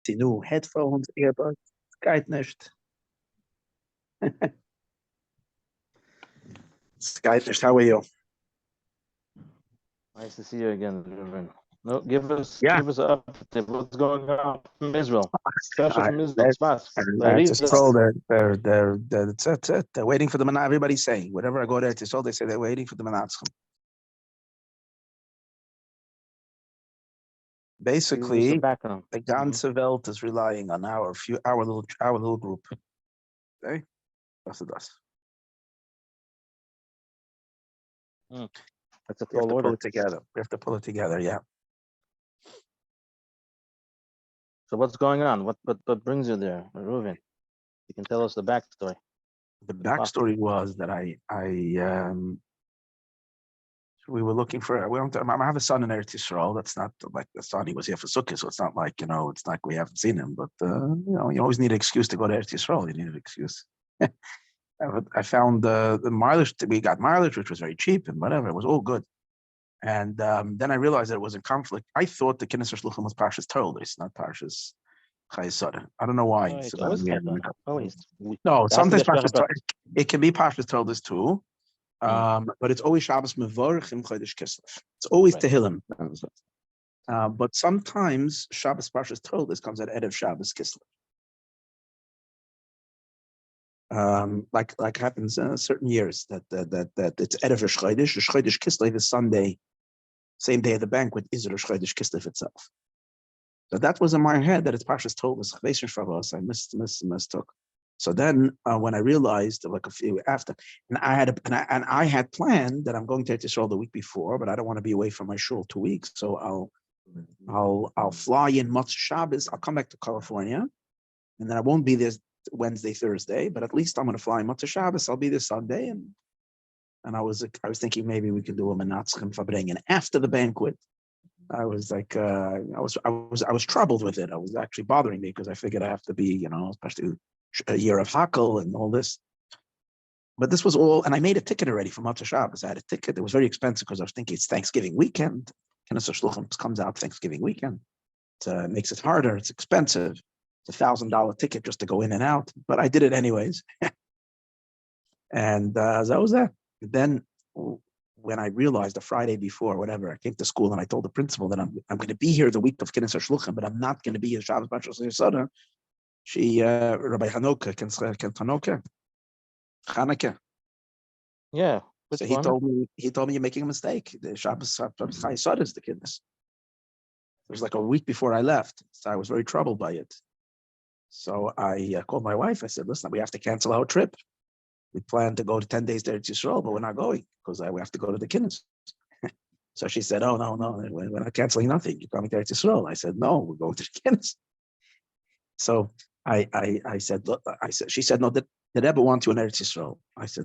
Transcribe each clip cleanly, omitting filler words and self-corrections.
Die new headphones, earbuds. Geht nicht. Geht nicht. How are you? Nice to see you again, Ruben. No, give us Yeah. an update. What's going on from Israel? Special from Israel. That's Spas. just scroll. That's it. They're waiting for the Minatzchim. Everybody's saying, whenever I go there to Israel, they say they're waiting for the Minatzchim. Basically, the ganze Welt is relying on our little group. Okay, that's it. That's a We have tall to pull order. it together. We have to pull it together. Yeah. So what's going on? What brings you there, Ruben? You can tell us the backstory. The backstory was that we were looking for. I have a son in Eretz Yisrael. That's not like the son. He was here for Sukkot, so it's not like it's like we haven't seen him. But you always need an excuse to go to Eretz Yisrael. You need an excuse. I found the mileage. We got mileage, which was very cheap and whatever. It was all good. And then I realized that it was in conflict. I thought the Kinnis Shluchim was Parshas Toldis, not Parshas Chayesara. I don't know why. Oh, So always. No, sometimes Parshas it can be Parshas Toldis too. But it's always Shabbos Mevorachim Chodesh Kislev. It's always Tehillim. But sometimes Shabbos Parshas Toldis comes at Erev Shabbos Kislev. Like happens certain years that it's Erev Rosh Chodesh. Rosh Chodesh Kislev is Sunday, same day of the banquet is Rosh Chodesh Kislev itself. So that was in my head that it's Parshas Toldis. I mistook. So then, when I realized, like a few after, and I had planned that I'm going to Israel the week before, but I don't want to be away from my shul 2 weeks, so I'll fly in Motzei Shabbos. I'll come back to California, and then I won't be there Wednesday, Thursday, but at least I'm going to fly in Motzei Shabbos. I'll be there Sunday, and I was thinking maybe we could do a Minatzchim Fabring, and after the banquet, I was like, I was troubled with it. I was actually bothering me because I figured I have to be, especially a year of Hakel and all this. But this was all, and I made a ticket already for Motzei Shabbos. I had a ticket. It was very expensive because I was thinking it's Thanksgiving weekend. Kinnis Shluchim comes out Thanksgiving weekend. It makes it harder. It's expensive. It's $1,000 ticket just to go in and out. But I did it anyways. And that was that. Then when I realized the Friday before, whatever, I came to school and I told the principal that I'm going to be here the week of Kinnis Shluchim, but I'm not going to be here Shabbos Parshas Yesod. She, Rabbi Hanoka, Chanukah. Yeah. So he told me you're making a mistake. The Shabbos Chayesod is the Kinnis. It was like a week before I left, so I was very troubled by it. So I called my wife. I said, "Listen, we have to cancel our trip. We plan to go to 10 days to Eretz Yisrael, but we're not going because we have to go to the Kinnis." So she said, "Oh no, we're not canceling nothing. You're coming to Eretz Yisrael." I said, "No, we're going to the Kinnis." So I said, look, she said, "No, the Rebbe wants you in Eretz Yisrael." I said,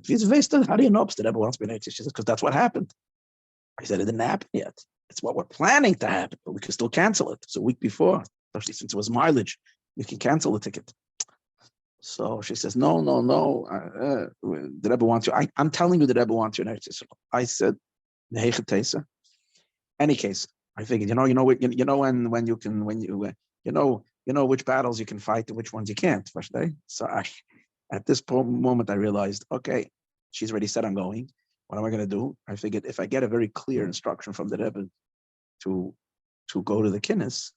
"How do you know the Rebbe wants me in Eretz Yisrael?" She said, "Because that's what happened." I said, "It didn't happen yet. It's what we're planning to happen, but we can still cancel it. It's a week before, especially since it was mileage. You can cancel the ticket." So she says, "No. The Rebbe wants you. I'm telling you, the Rebbe wants you in Eretz Yisrael." I said, any case, I figured, when you know which battles you can fight and which ones you can't. So at this moment, I realized, okay, she's already said I'm going. What am I going to do? I figured if I get a very clear instruction from the Rebbe to go to the Kinnis,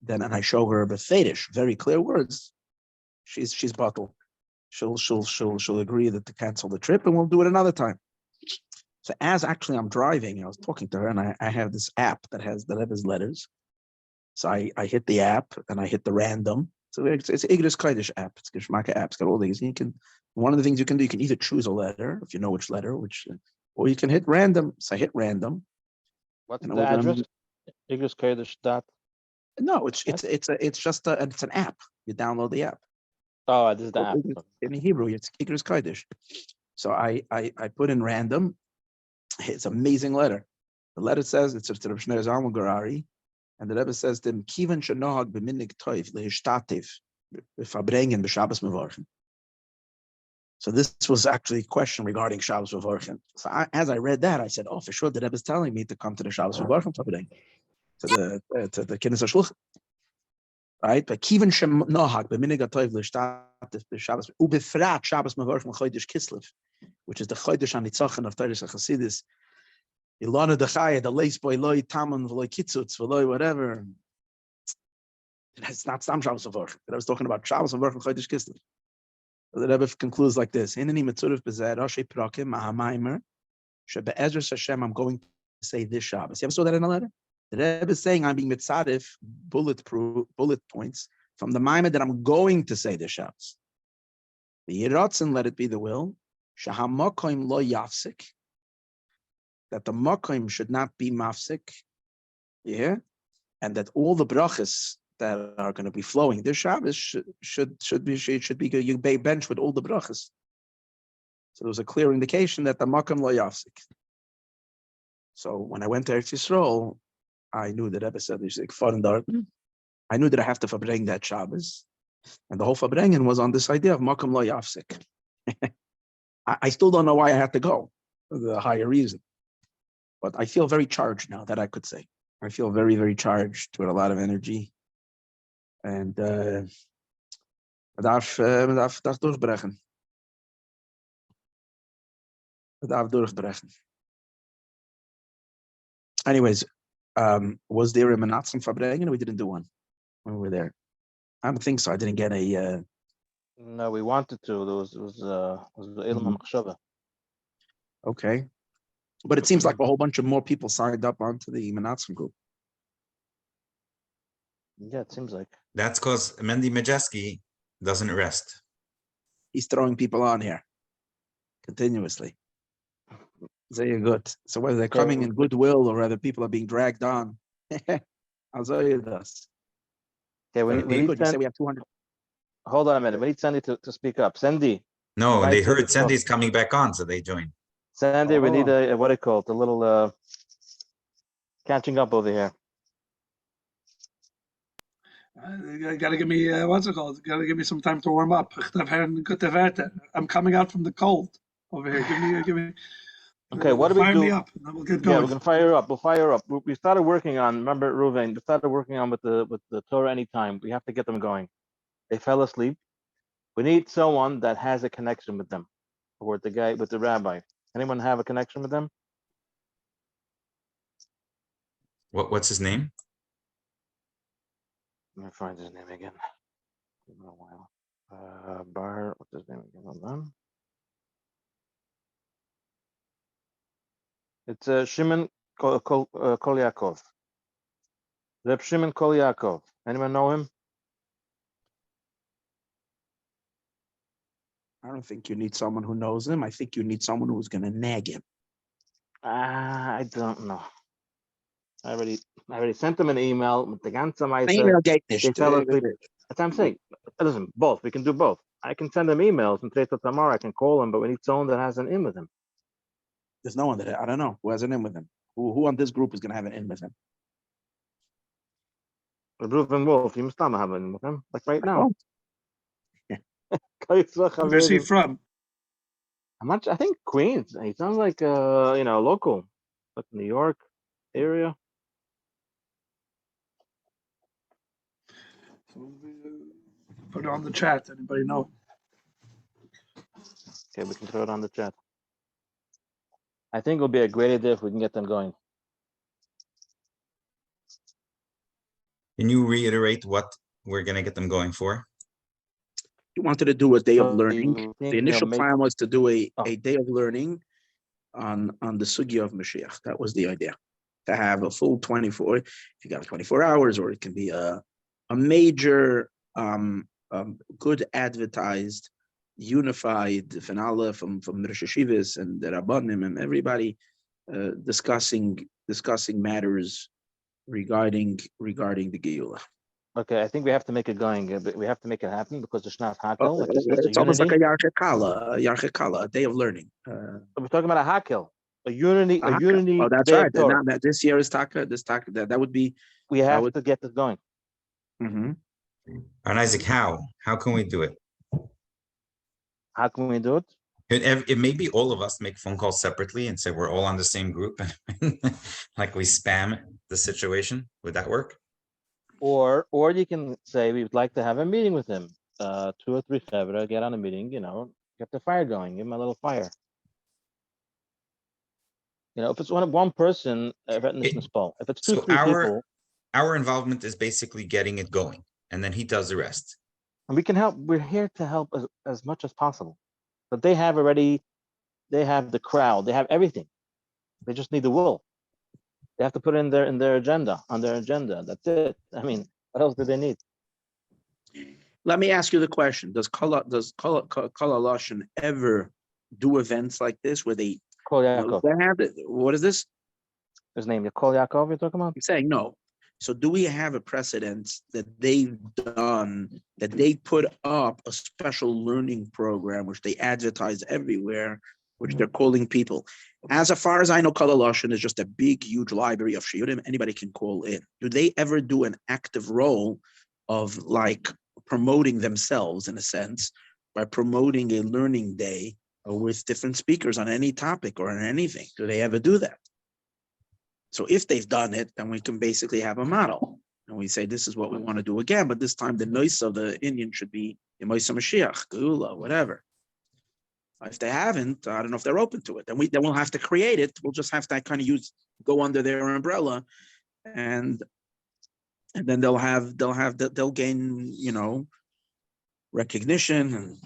then and I show her befedish, very clear words, she's bottled. She'll agree that to cancel the trip, and we'll do it another time. So as actually I'm driving, I was talking to her, and I have this app that has the Rebbe's letters. So I hit the app and I hit the random. So it's Igros Kodesh app. It's Geshmaka app. It's got all these. One of the things you can do, you can either choose a letter if you know which letter, or you can hit random. So I hit random. What's the address? Igros Kodesh dot. No, it's an app. You download the app. Oh, this is the app. In Hebrew, it's Igros Kodesh. So I put in random. It's an amazing letter. The letter says it's to Reb Shneur Zalman Garari. And the Rebbe says to him, "Kivan shenohag b'minig toiv lehishtativ b'fabrengen b'Shabbos mevorchen." So this was actually a question regarding Shabbos mevorchen. So as I read that, I said, "Oh, for sure, the Rebbe is telling me to come to the Shabbos mevorchen fabrengen, to the Kinnis Shluchim." right? But Kivan Shem Nohag, Beminig Atoiv L'Shtat, Shabbos, Ubefrat Shabbos Mavar from Chodesh Kislev, which is the Chodesh Anitzachon of Teres HaChasidis. Ilana Dechaya, the lace boy, loy Taman, loy Kitzutz, loy whatever. It's not Stam Shabbos Mavar. I was talking about Shabbos Mavar from Chodesh Kislev. The Rebbe concludes like this: Hineni Mitzurif Bezer Rashi Prakim Mahamaimer Shebe'ezras Hashem. I'm going to say this Shabbos. You ever saw that in a letter? The Rebbe is saying I'm being mitzadif bullet points from the Maimer that I'm going to say this Shabbos. The Yiratzin, let it be the will. Shahamakoim lo yafsik. That the makoim should not be mafsik. Yeah, and that all the brachas that are going to be flowing this Shabbos should be you bench with all the brachas. So there was a clear indication that the makam lo yafsik. So when I went to Eretz Yisrael, I knew that Rebbe said I knew that I have to verbring that Shabbos, and the whole verbringen was on this idea of makam lo yafsik. I still don't know why I had to go, the higher reason, but I feel very charged now. That I could say I feel very, very charged with a lot of energy. And darf durchbrechen. Darf durchbrechen. Anyways, was there a Minatzchim Fabrengen? We didn't do one when we were there. I don't think so. I didn't get a. No, we wanted to. There was the Ilma Machshava. Okay, but it seems like a whole bunch of more people signed up onto the Minatzchim group. Yeah, it seems like. That's because Mendy Majeski doesn't rest. He's throwing people on here continuously. Very good. So whether they're coming in goodwill or whether people are being dragged on, I'll tell you this. Okay, we need you say we have 200. Hold on a minute. We need Sandy to speak up. Sandy. No, they heard Sandy's coming back on, so they joined. Sandy, we need a what do you call it? A little catching up over here. You gotta give me what's it called? You gotta give me some time to warm up. I'm coming out from the cold over here. Give me. Okay, what do we do? Fire me up, and then we'll get going. Yeah, we're gonna fire up. We'll fire up. We started working on. Remember, Ruven? We started working on with the Torah anytime. We have to get them going. They fell asleep. We need someone that has a connection with them, or with the rabbi. Anyone have a connection with them? What's his name? Let me find his name again. Give me a while. Bar. What's his name again? Hold on. It's Shimon Kolyakov. Reb Shimon Kolyakov. Anyone know him? I don't think you need someone who knows him. I think you need someone who's going to nag him. I don't know. I already sent them an email with the ganze Email gate They fell asleep. That's what I'm saying. Listen, both. We can do both. I can send them emails and say till tomorrow I can call them, but we need someone that has an in with him. There's no one that I don't know who has an in with him. Who on this group is going to have an in with him? Ruven Wolf, you must have an in with him, like right now. Where's he from? I think Queens. He sounds like local, like New York area. Put it on the chat. Anybody know? Okay, we can throw it on the chat. I think it'll be a great idea if we can get them going. Can you reiterate what we're going to get them going for? You wanted to do a day of So learning. you The think initial they'll plan was to do a Oh. day of learning on the sugya of Mashiach. That was the idea. To have a full 24, if you got 24 hours, or it can be a major, good advertised, unified finale from Rosh Hashivas and the Rabbanim and everybody discussing matters regarding the Geula. Okay, I think we have to make it going. We have to make it happen because the Shnaf Hakel. It's almost like a Yarcheh Kala, a day of learning. We're talking about a Hakel, a unity. Oh, that's day right. of Torah. Now, this year is Taka. That would be. We have to get this going. Mm-hmm. And Isaac, how can we do it? How can we do it? It may be all of us make phone calls separately and say we're all on the same group, like we spam the situation. Would that work? Or you can say we would like to have a meeting with him. 2 or 3 fevra, get on a meeting, get the fire going, give him a little fire. If it's one person, if it's 2, So 3 people, our involvement is basically getting it going, and then he does the rest. and we can help. We're here to help as much as possible. But they have the crowd, they have everything. They just need the will. They have to put it on their agenda. That's it. I mean, what else do they need? Let me ask you the question: Does Kala Lashon ever do events like this where they Kol Yaakov. they have it? What is this? His name, Kol Yaakov. You're talking about? I'm saying no. So do we have a precedent that they've done, that they put up a special learning program which they advertise everywhere, which they're calling people? As far as I know, Kala Lashon is just a big, huge library of shiurim. Anybody can call in. Do they ever do an active role of like promoting themselves in a sense by promoting a learning day with different speakers on any topic or on anything? Do they ever do that? So if they've done it, then we can basically have a model. And we say, this is what we want to do again, but this time the noise of the Indian should be Moisa Mashiach, Geula, whatever. If they haven't, I don't know if they're open to it. Then we'll have to create it. We'll just have to kind of go under their umbrella, and then they'll gain, recognition and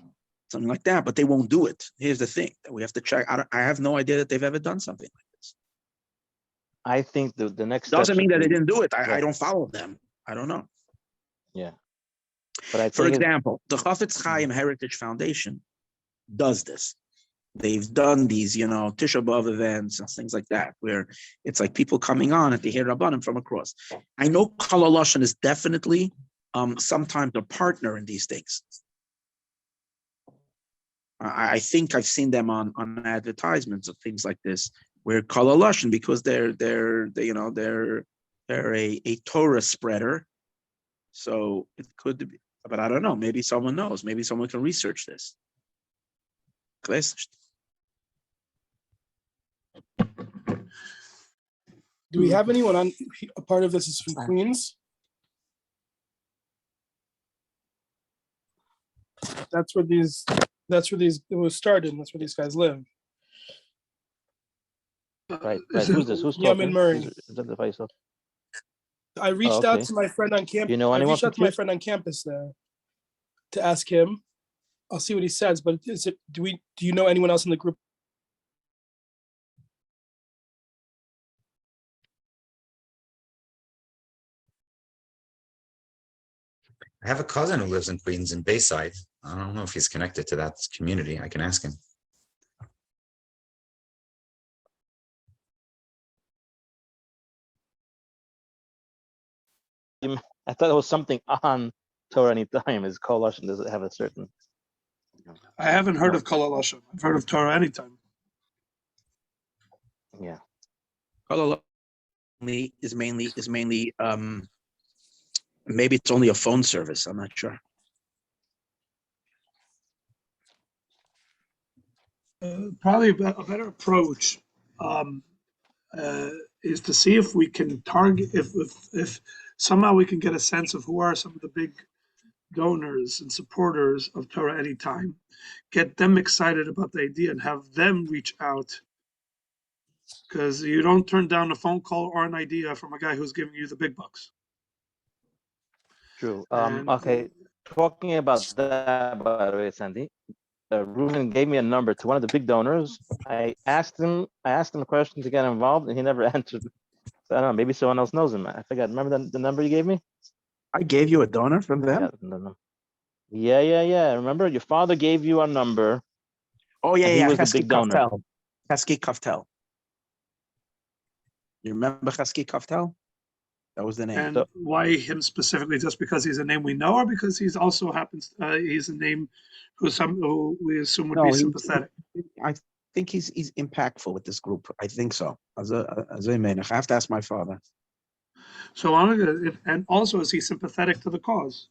something like that, but they won't do it. Here's the thing that we have to check. I have no idea that they've ever done something like this. I think the next Doesn't mean that they didn't do it. Yeah. I don't follow them. I don't know. Yeah. But I think For example, the Chafetz Chaim Heritage Foundation does this. They've done these, Tisha B'Av events and things like that, where it's like people coming on and they hear Rabbanim from across. I know Kala Lashon is definitely sometimes a partner in these things. I think I've seen them on advertisements of things like this, where Kala Lashon, because they're a Torah spreader, so it could be, but I don't know. Maybe someone knows. Maybe someone can research this. Do we have anyone on a part of this is from Queens? That's where it was started. That's where these guys live. Right. Who's this? Who's Yemen talking? Murray. Identify yourself. I reached out to my friend on campus. You know anyone from my friend on campus there to ask him. I'll see what he says. But do you know anyone else in the group? I have a cousin who lives in Queens in Bayside. I don't know if he's connected to that community. I can ask him. I thought it was something on Torah Anytime. Is Kol Lashon, does it have a certain? I haven't heard of Kol Lashon. I've heard of Torah Anytime. Yeah. Kala Lashon is mainly maybe it's only a phone service. I'm not sure. Probably a better approach is to see if we can target, if somehow we can get a sense of who are some of the big donors and supporters of Torah Anytime, get them excited about the idea and have them reach out. Because you don't turn down a phone call or an idea from a guy who's giving you the big bucks. True. Okay. Talking about that, by the way, Sandy, Reuven gave me a number to one of the big donors. I asked him a question to get involved, and he never answered. So I don't know. Maybe someone else knows him. I forgot. Remember the number you gave me? I gave you a donor from them. Yeah. Remember, your father gave you a number. Oh yeah. He was the Chesky big donor. Kaftel. Chesky Kaftel. You remember Chesky Kaftel? That was the name. And why him specifically? Just because he's a name we know, or because he's also happens he's a name who we assume would be sympathetic? I think he's impactful with this group. I think so. As a I have to ask my father. So and also, is he sympathetic to the cause?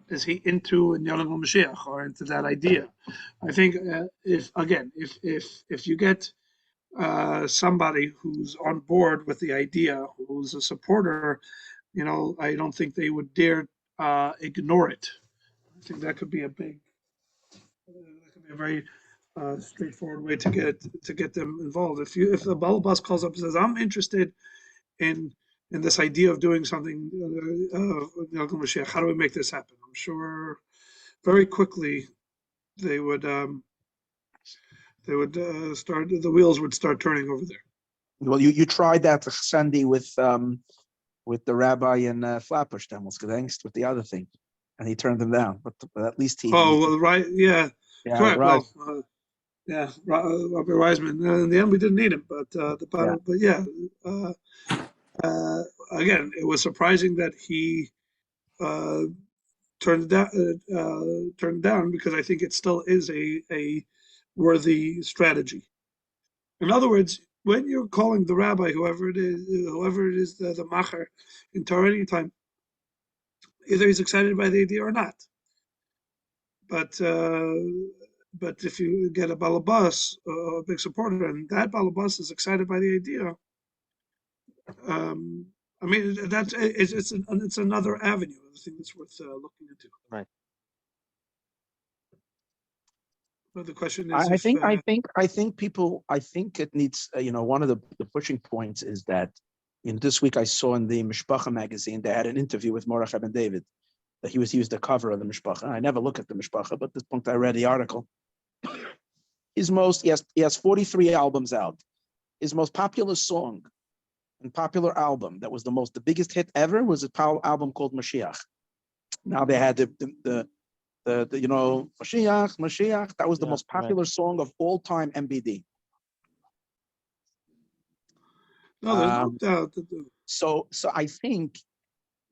Is he into Yonah Mashiach or into that idea? I think if you get somebody who's on board with the idea, who's a supporter, I don't think they would dare ignore it. I think that could be a very straightforward way to get them involved. If the Balabas calls up and says, "I'm interested in this idea of doing something, how do we make this happen?" I'm sure very quickly they would start, the wheels would start turning over there. Well, you tried that Sunday with the rabbi in Flatbush, with the other thing, and he turned them down. But at least he. Oh, well, right, yeah, correct. Right. Well, yeah, Rabbi Reisman. In the end, we didn't need him, but again, it was surprising that he turned down, because I think it still is a worthy strategy. In other words, when you're calling the rabbi, whoever it is, the macher in Torah Anytime, either he's excited by the idea or not. But if you get a balabas, a big supporter, and that balabas is excited by the idea, I mean, it's another avenue. I think that's worth looking into. Right. But the question is, I think people. I think it needs. One of the pushing points is that this week I saw in the Mishpacha magazine they had an interview with Mordechai Ben David. That he was the cover of the Mishpacha. I never look at the Mishpacha, but at this point I read the article. He has 43 albums out. His most popular song and popular album that was the biggest hit ever was a album called Mashiach. Now they had the Mashiach. That was the most popular song of all time MBD. No, there's no doubt. So I think,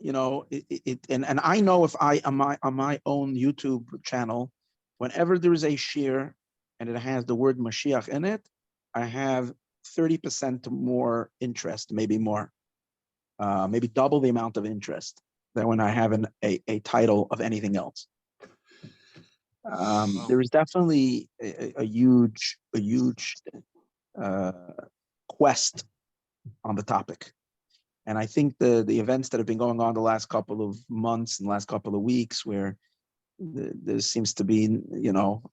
and I know if I on my own YouTube channel, whenever there is a shir and it has the word Mashiach in it, I have 30% more interest, maybe more, maybe double the amount of interest than when I have a title of anything else. There is definitely a huge quest on the topic. And I think the events that have been going on the last couple of months and last couple of weeks, where there seems to be,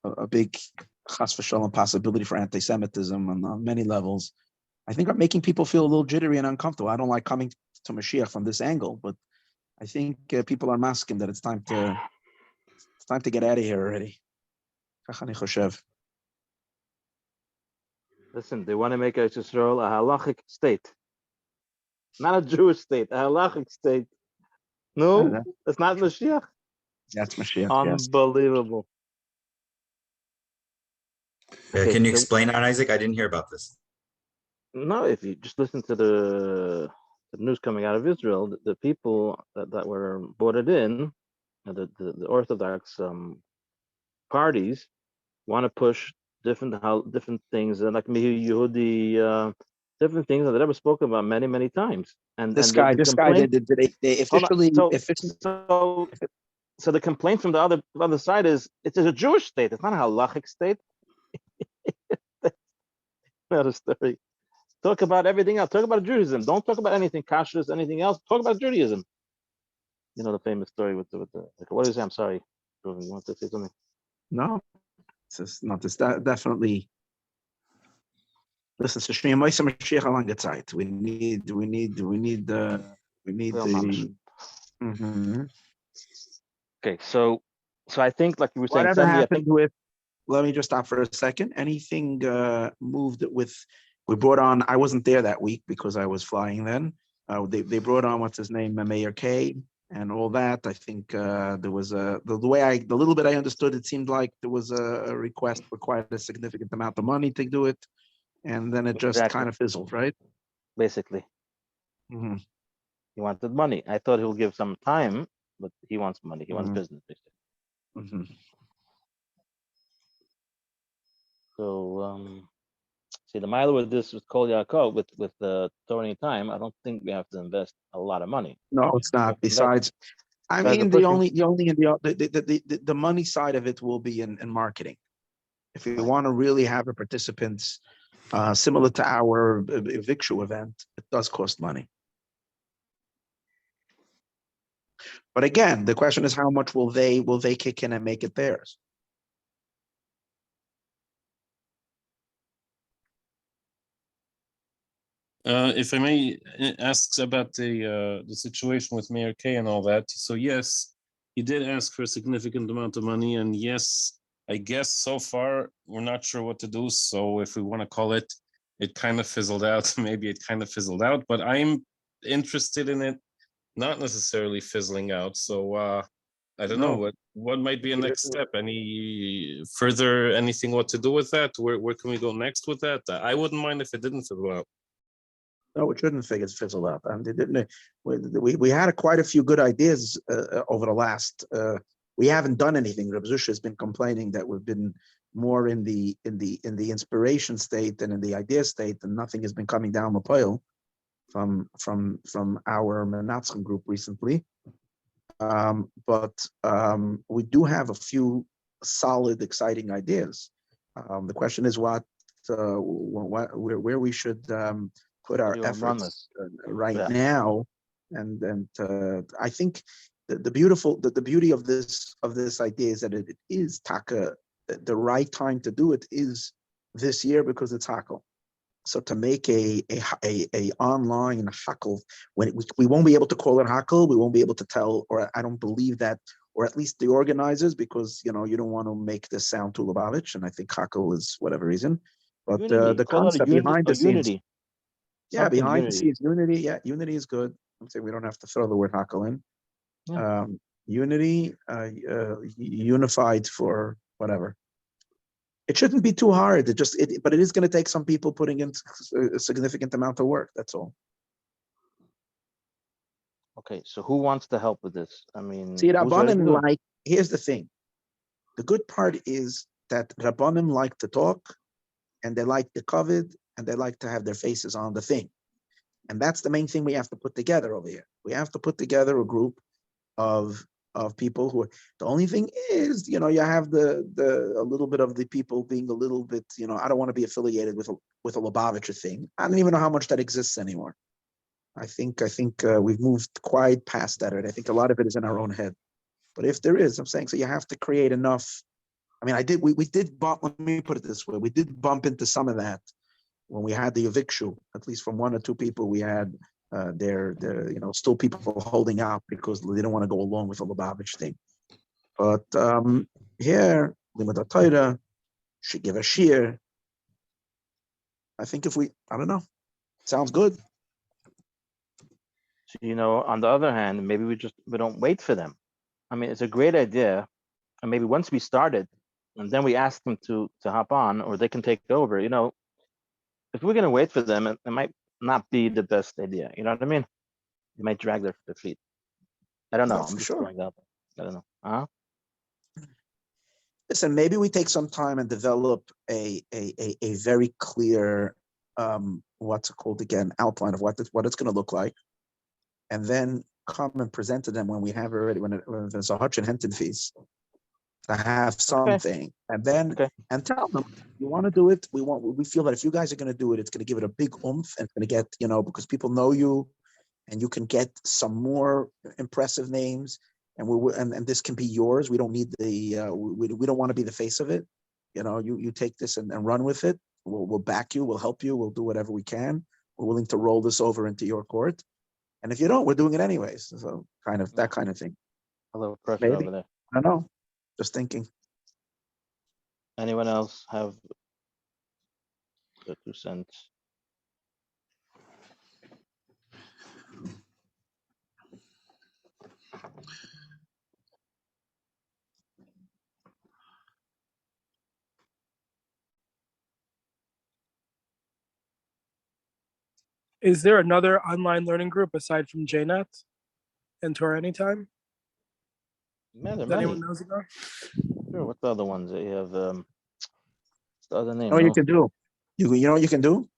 a big chas v'shalom possibility for anti-Semitism on many levels, I think are making people feel a little jittery and uncomfortable. I don't like coming to Mashiach from this angle, but I think people are masking that it's time to get out of here already. Listen, they want to make Israel a halachic state, not a Jewish state, a halachic state. No, it's not Mashiach. That's Mashiach. Unbelievable. Okay, can you explain that, Isaac? I didn't hear about this. No, if you just listen to the news coming out of Israel, the people that were voted in, the Orthodox parties, want to push different things, like Yehudi, different things that they never spoken about many times. And this guy, they officially. So the complaint from the other side is it's a Jewish state. It's not a halachic state. Not a story. Talk about everything else. Talk about Judaism. Don't talk about anything kashrus, anything else. Talk about Judaism. You know the famous story with the what is it? I'm sorry. You want to say something? No, it's not. It's definitely. Listen, Shneim Moshe Mashiach Alang Zeit. We need the. Okay, so I think, like you were saying, whatever happened with. Let me just stop for a second. Anything moved with? We brought on. I wasn't there that week because I was flying then. They brought on what's his name, Mayor K, and all that. I think there was the little bit I understood. It seemed like there was a request for quite a significant amount of money to do it, and then it just kind of fizzled, right? Basically, mm-hmm. He wanted money. I thought he'll give some time, but he wants money. He wants business, basically. Mm-hmm. So, see, the mile with this with Kol Yaakov, with the Torah Time, I don't think we have to invest a lot of money. No, it's not. Besides, I mean, the money side of it will be in marketing. If you want to really have the participants Similar to our Vikshu event, it does cost money. But again, the question is how much will they kick in and make it theirs? If I may ask about the situation with Mayor K and all that. So yes, he did ask for a significant amount of money, and yes, I guess so far we're not sure what to do. So if we want to call it, it kind of fizzled out. Maybe it kind of fizzled out, but I'm interested in it not necessarily fizzling out. So I don't know what might be a next step. Any further anything what to do with that? Where can we go next with that? I wouldn't mind if it didn't fizzle out. No, it shouldn't fizzle out. They didn't. We had quite a few good ideas over the last. We haven't done anything. Reb Zusha has been complaining that we've been more in the inspiration state than in the idea state, and nothing has been coming down the pile from our Minatzchim group recently. But we do have a few solid, exciting ideas. The question is where we should put our efforts right now, and I think the beauty of this idea is that it is taka. The right time to do it is this year because it's hakel. So to make a online hakel, when we won't be able to call it hakel, we won't be able to tell, or I don't believe that, or at least the organizers, because you don't want to make this sound too Lubavitch, and I think hakel is whatever reason, but the concept behind the scenes. Unity. Yeah, behind the scenes, unity. Yeah, unity is good. I'm saying we don't have to throw the word hakel in. Yeah. Unity, unified for whatever. It shouldn't be too hard. But it is going to take some people putting in a significant amount of work. That's all. Okay, so who wants to help with this? I mean, see, Rabbanim here's the thing. The good part is that Rabbanim like to talk, and they like the covet, and they like to have their faces on the thing. And that's the main thing we have to put together over here. We have to put together a group of people who are, the only thing is, you have the a little bit of the people being a little bit, I don't want to be affiliated with a Lubavitcher thing. I don't even know how much that exists anymore. I think we've moved quite past that. And I think a lot of it is in our own head. But if there is, I'm saying, so you have to create enough. I mean, we did bump, let me put it this way. We did bump into some of that when we had the Evikshu, at least from one or two people we had. They're still people holding out because they don't want to go along with the Lubavitch thing. But here, Limud HaTorah should give a shir. I think I don't know, sounds good. So, on the other hand, maybe we don't wait for them. I mean, it's a great idea, and maybe once we start it, and then we ask them to hop on, or they can take over. If we're gonna wait for them, it might not be the best idea. You know what I mean? They might drag their feet. I don't know. No, I'm just sure. throwing out. I don't know. Listen, maybe we take some time and develop a very clear what's it called again, outline of what it's going to look like, and then come and present to them when we have already when there's a Hutchin Henton fees to have something, and then and tell them you want to do it. We feel that if you guys are going to do it, it's going to give it a big oomph, and it's going to get because people know you, and you can get some more impressive names. And this can be yours. We don't need we don't want to be the face of it. You take this and run with it. We'll back you. We'll help you. We'll do whatever we can. We're willing to roll this over into your court. And if you don't, we're doing it anyways. So that kind of thing. A little pressure over there. I don't know. Just thinking. Anyone else have the 2 cents? Is there another online learning group aside from JNet and Torah Anytime that anyone knows about? Sure. What's the other ones that you have? What's the other name? You can do. You know what you can do?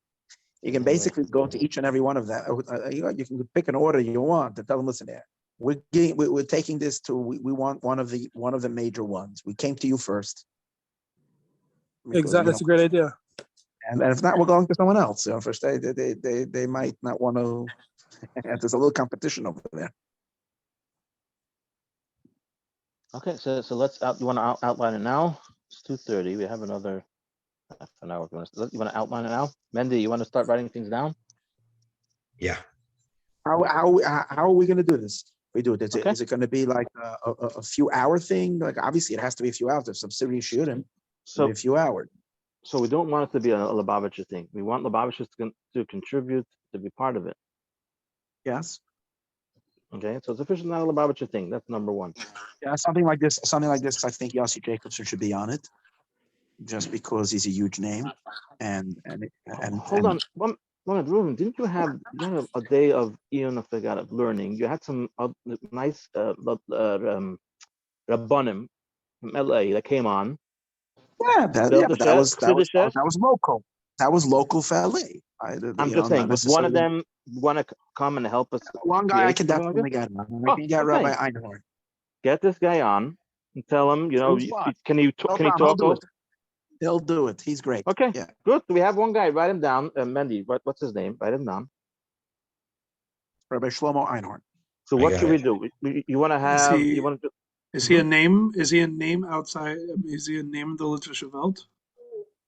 You can basically go to each and every one of that. You can pick an order you want to tell them, listen here. We're taking this to. We want one of the major ones. We came to you first. Exactly, that's a great idea. And if not, we're going to someone else. You know, first they might not want to. There's a little competition over there. Okay, so let's you want to outline it now? It's 2:30. We have another half an hour. You want to outline it now? Mendy, you want to start writing things down? Yeah. How are we going to do this? We do it. Is Okay. it going to be like a few hour thing? Like obviously it has to be a few hours. If some serious shooting, so a few hours. So we don't want it to be a Lubavitcher thing. We want Lubavitchers to contribute, to be part of it. Yes. Okay, so it's officially not a Lubavitcher thing. That's number one. Yeah, something like this. I think Yossi Jacobson should be on it, just because he's a huge name. And Hold on, one moment, Ruben. Didn't you have a day of Ian of learning? You had some nice Rabbanim from LA that came on. Yeah, that was local. That was local for LA. I'm just saying, was one of them want to come and help us? One guy I can definitely get on. I can get Rabbi Einhorn. Get this guy on and tell him, can you talk to us? He'll do it. He's great. Okay, yeah. Good. We have one guy. Write him down. Mendy, what's his name? Write him down. Rabbi Shlomo Einhorn. So what should we do? You want to have? Is he a name? Is he a name outside? Is he a name in the Litvische Welt?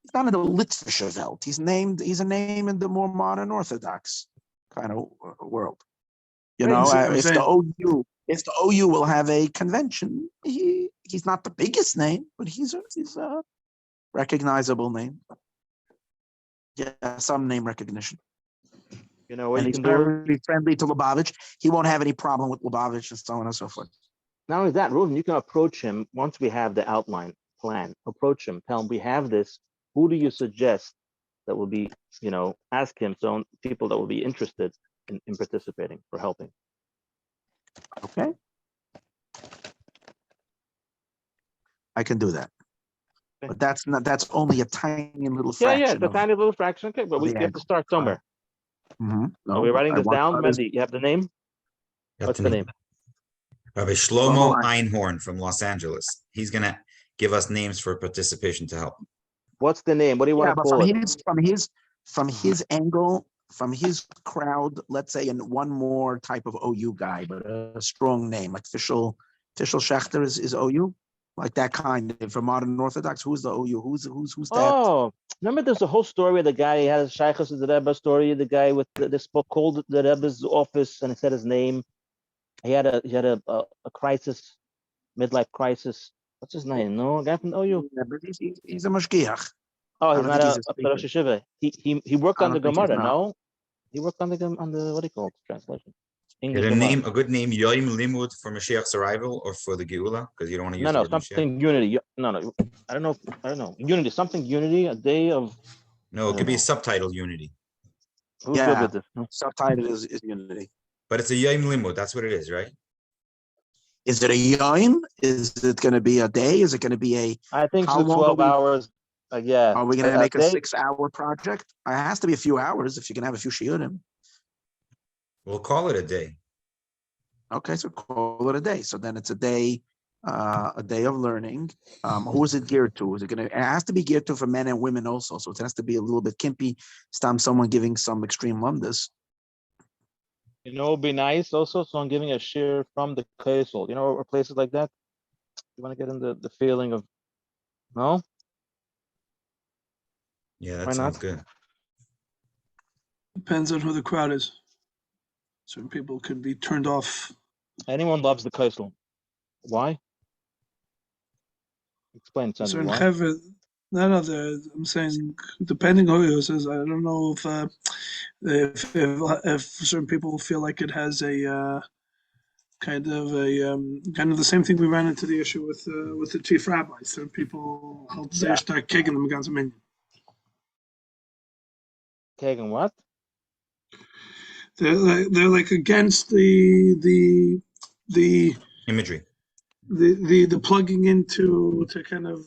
He's not in the Litvische Welt. He's a name in the more modern Orthodox kind of world. You know, if the OU will have a convention, he's not the biggest name, but he's a recognizable name. Yeah, some name recognition. You know what and you he's can very do? friendly to Lubavitch. He won't have any problem with Lubavitch and so on and so forth. Not only that, Ruben, you can approach him once we have the outline plan. Approach him, tell him we have this. Who do you suggest that will be, ask him some people that will be interested in participating or helping. Okay. I can do that. Okay. But that's only a tiny little fraction. Yeah, it's a tiny little fraction. Okay, but we have to start somewhere. Mm-hmm. No, Are we writing this down, Mendy? You have the name? What's the name? Rabbi Shlomo Einhorn from Los Angeles. He's going to give us names for participation to help. What's the name? What do you want to call it? From his angle, from his crowd, let's say, and one more type of OU guy, but a strong name, like Fischel Schechter is OU, like that kind of, for modern Orthodox. Who's the OU? Who's that? Oh, remember there's a whole story where the guy had a Shaykhus of the Rebbe story. The guy with this book called the Rebbe's office, and he said his name. He had a crisis, midlife crisis. What's his name? No, a guy from OU. Yeah, but he's a mashgiach. Oh, he's not a Rosh Hashiva. He worked on the Gemara. No, he worked on the what do you call it? Translation. English. A good name, Yoim Limud for Mashiach's arrival or for the Geula, because you don't want to use the word something Mashiach. Unity. No, I don't know. Unity, something Unity, a day of. No, it could be a subtitle Unity. Who's good with this? Subtitle is Unity. But it's a Yoim Limud. That's what it is, right? Is it a Yoim? Is it going to be a day? Is it going to be a? I think it's 12 hours. Yeah. Are we going to make a 6-hour project? It has to be a few hours if you can have a few shiurim. We'll call it a day. Okay, so call it a day. So then it's a day of learning. Who is it geared to? It has to be geared to for men and women also. So it has to be a little bit kimpy. Someone giving some extreme lumdus. It would be nice also. So I'm giving a share from the Kislev, or places like that. You want to get into the feeling of, no? Yeah, that sounds good. Depends on who the crowd is. Certain people could be turned off. Anyone loves the Kislev. Why? Explain something. Why? I'm saying depending on who it is. I don't know if certain people feel like it has a kind of the same thing we ran into the issue with the chief rabbi. Certain people start kicking them against minion. Kagan what? They're like against the imagery, the plugging into kind of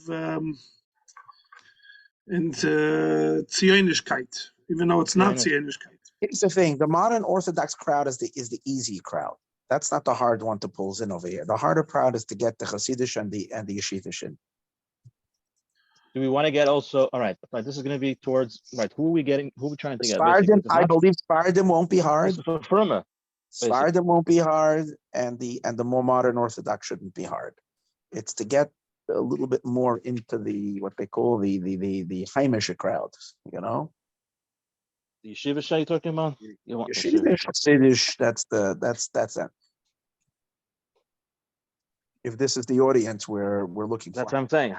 into Zionishkeit, even though it's not Zionishkeit. Here's the thing: the modern Orthodox crowd is the easy crowd. That's not the hard one to pull in over here. The harder crowd is to get the Hasidish and the Yeshivish in. Do we want to get also, all right, this is going to be towards, right, who are we getting, who are we trying to get? Sfardim, Basically, I believe Sfardim won't be hard. this is for Firma. Sfardim won't be hard, and the more modern Orthodox shouldn't be hard. It's to get a little bit more into the what they call the Heimische crowd, you know. The yeshiva you're talking about? You want the Yeshiva, Chassidish, that's it. If this is the audience we're looking That's for. what I'm saying.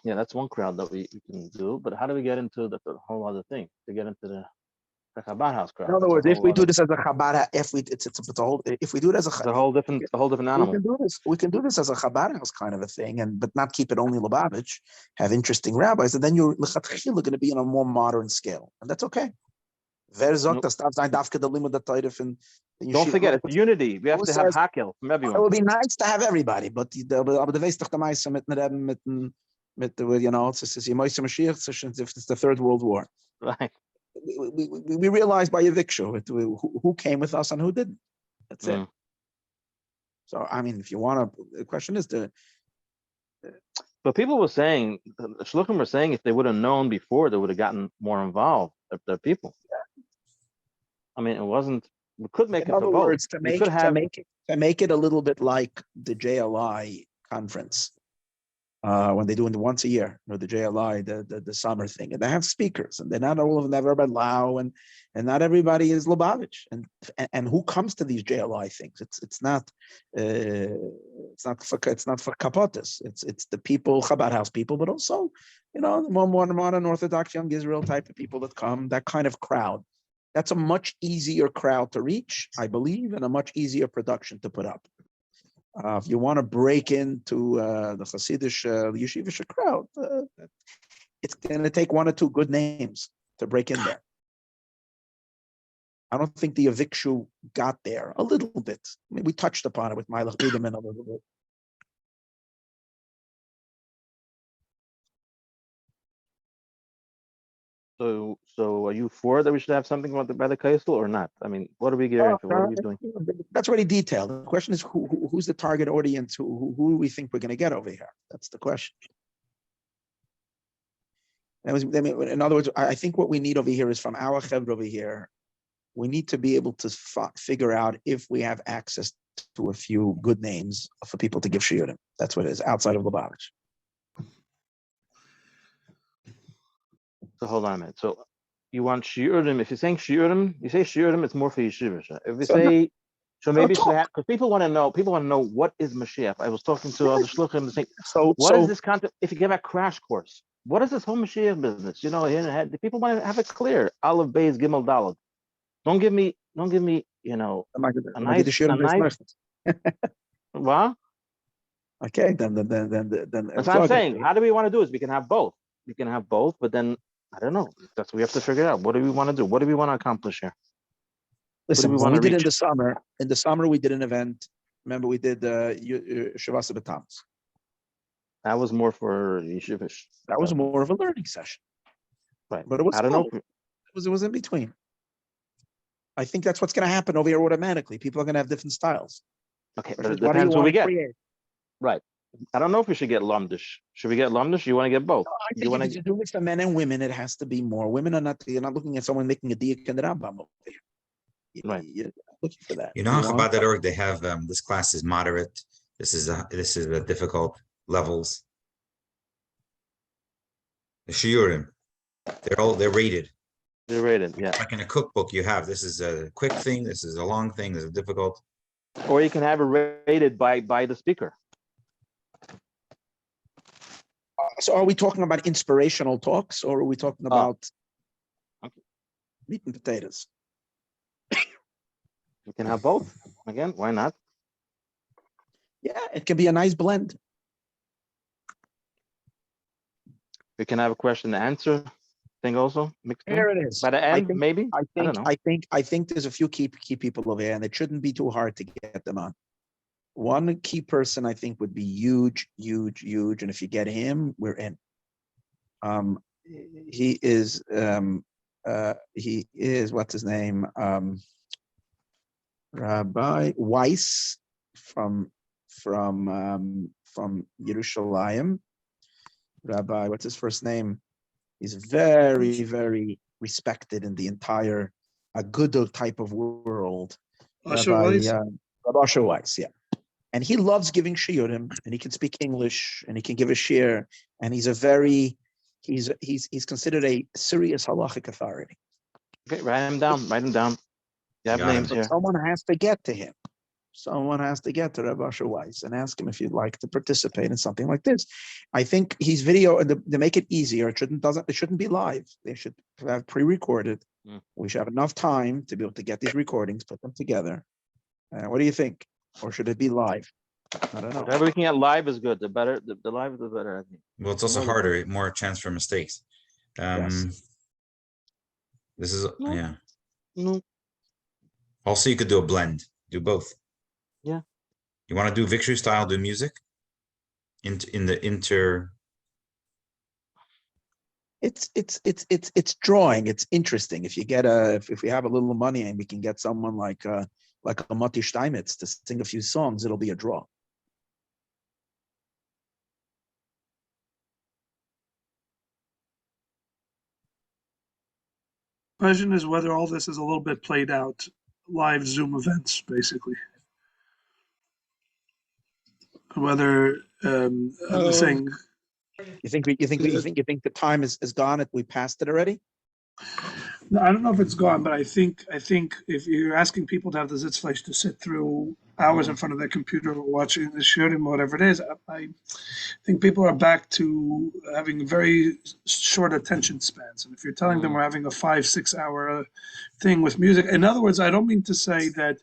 Yeah, that's one crowd that we can do, but how do we get into the whole other thing? To get into the Chabad house crowd? In other words, if we do this as a Chabad, if we do it as it's a whole different animal. We can do this as a Chabad house kind of a thing, but not keep it only Lubavitch, have interesting rabbis, and then you're going to be on a more modern scale, and that's okay. Don't forget, it's unity. We have to have hakel from everyone. It would be nice to have everybody, but the weiß doch der Meister mit you know, it's the Third World War. Right. We realized by eviction who came with us and who didn't. That's it. So I mean, if you want to, the question is But people were saying, Shluchim were saying, if they would have known before, they would have gotten more involved. The people. I mean, it wasn't. We could make it. In other words, to make it a little bit like the JLI conference. When they do it once a year, the JLI, the summer thing, and they have speakers, and they're not all of them have everybody Lau, and not everybody is Lubavitch, and who comes to these JLI things? It's not for kapotas. It's the people, Chabad house people, but also the more modern Orthodox young Israel type of people that come, that kind of crowd. That's a much easier crowd to reach, I believe, and a much easier production to put up. If you want to break into the Hasidish yeshivish crowd, it's going to take one or two good names to break in there. I don't think the Avikshu got there a little bit. I mean, we touched upon it with Meilach Biederman a little bit. So are you for that we should have something by the Kaisel or not? I mean, what are we gearing for? What are we doing? That's already detailed. The question is who's the target audience? Who do we think we're going to get over here? That's the question. In other words, I think what we need over here is from our chevra over here, we need to be able to figure out if we have access to a few good names for people to give shiurim. That's what it is, outside of Lubavitch. So hold on a minute. So you want shiurim? If you're saying shiurim, you say shiurim, it's more for yeshiva. If we say, so maybe because people want to know. People want to know what is Mashiach. I was talking to other shluchim saying, what is this concept? If you give a crash course, what is this whole Mashiach business? The people want to have it clear. Aleph, Beis, Gimel, Daled. Don't give me, a nice. What? Okay, then. That's what I'm saying. How do we want to do this? We can have both. But then I don't know. That's what we have to figure out. What do we want to do? What do we want to accomplish here? Listen, we did in the summer we did an event. Remember, we did Shavasa B'Tammuz. That was more for yeshivish. That was more of a learning session, right? But it was. I don't know. It was in between. I think that's what's going to happen over here automatically. People are going to have different styles. Okay, but it depends what we get. Right. I don't know if we should get Lumdish. Should we get Lumdish? You want to get both? No, I think if you do it for men and women, it has to be more. Women are not. You're not looking at someone making a diak and the Rambam over here. Right. You're looking for that. On Chabad.org, they have this class is moderate. This is the difficult levels. The shiurim, they're rated. They're rated, yeah. Like in a cookbook, you have this is a quick thing, this is a long thing, this is difficult. Or you can have it rated by the speaker. So are we talking about inspirational talks, or are we talking about meat and potatoes? We can have both. Again, why not? Yeah, it can be a nice blend. We can have a question and answer thing also mixed in. There it is. By the end, maybe. I don't know. I think there's a few key people over here, and it shouldn't be too hard to get them on. One key person I think would be huge, and if you get him, we're in. He is what's his name? Rabbi Weiss from Yerushalayim. Rabbi, what's his first name? He's very, very respected in the entire Agudo type of world. Usher Rabbi, Weiss? Rabbi Usher Weiss, yeah. And he loves giving shiurim, and he can speak English, and he can give a shir, and he's considered a serious halachic authority. Okay, write him down. Write him down. You have Got names him. here. Someone has to get to him. Someone has to get to Rabbi Usher Weiss and ask him if you'd like to participate in something like this. I think his video, and to make it easier, it shouldn't be live. They should have pre-recorded. We should have enough time to be able to get these recordings, put them together. What do you think? Or should it be live? I don't know. Whatever we can get live is good. The better, the live, the better, I think. Well, it's also harder, more chance for mistakes. Yes. This is, No. yeah. No. Also, you could do a blend, do both. Yeah. You want to do victory style, do music? In the inter. It's drawing. It's interesting. If you get if we have a little money and we can get someone like a Mati Steinmetz to sing a few songs, it'll be a draw. Question is whether all this is a little bit played out, live Zoom events, basically. Whether I'm saying, You think the time is gone? We passed it already? no, I don't know if it's gone, but I think if you're asking people to have the Sitzfleisch to sit through hours in front of their computer watching the shooting, whatever it is, I think people are back to having very short attention spans. And if you're telling them we're having a 5-6 hour thing with music, in other words, I don't mean to say that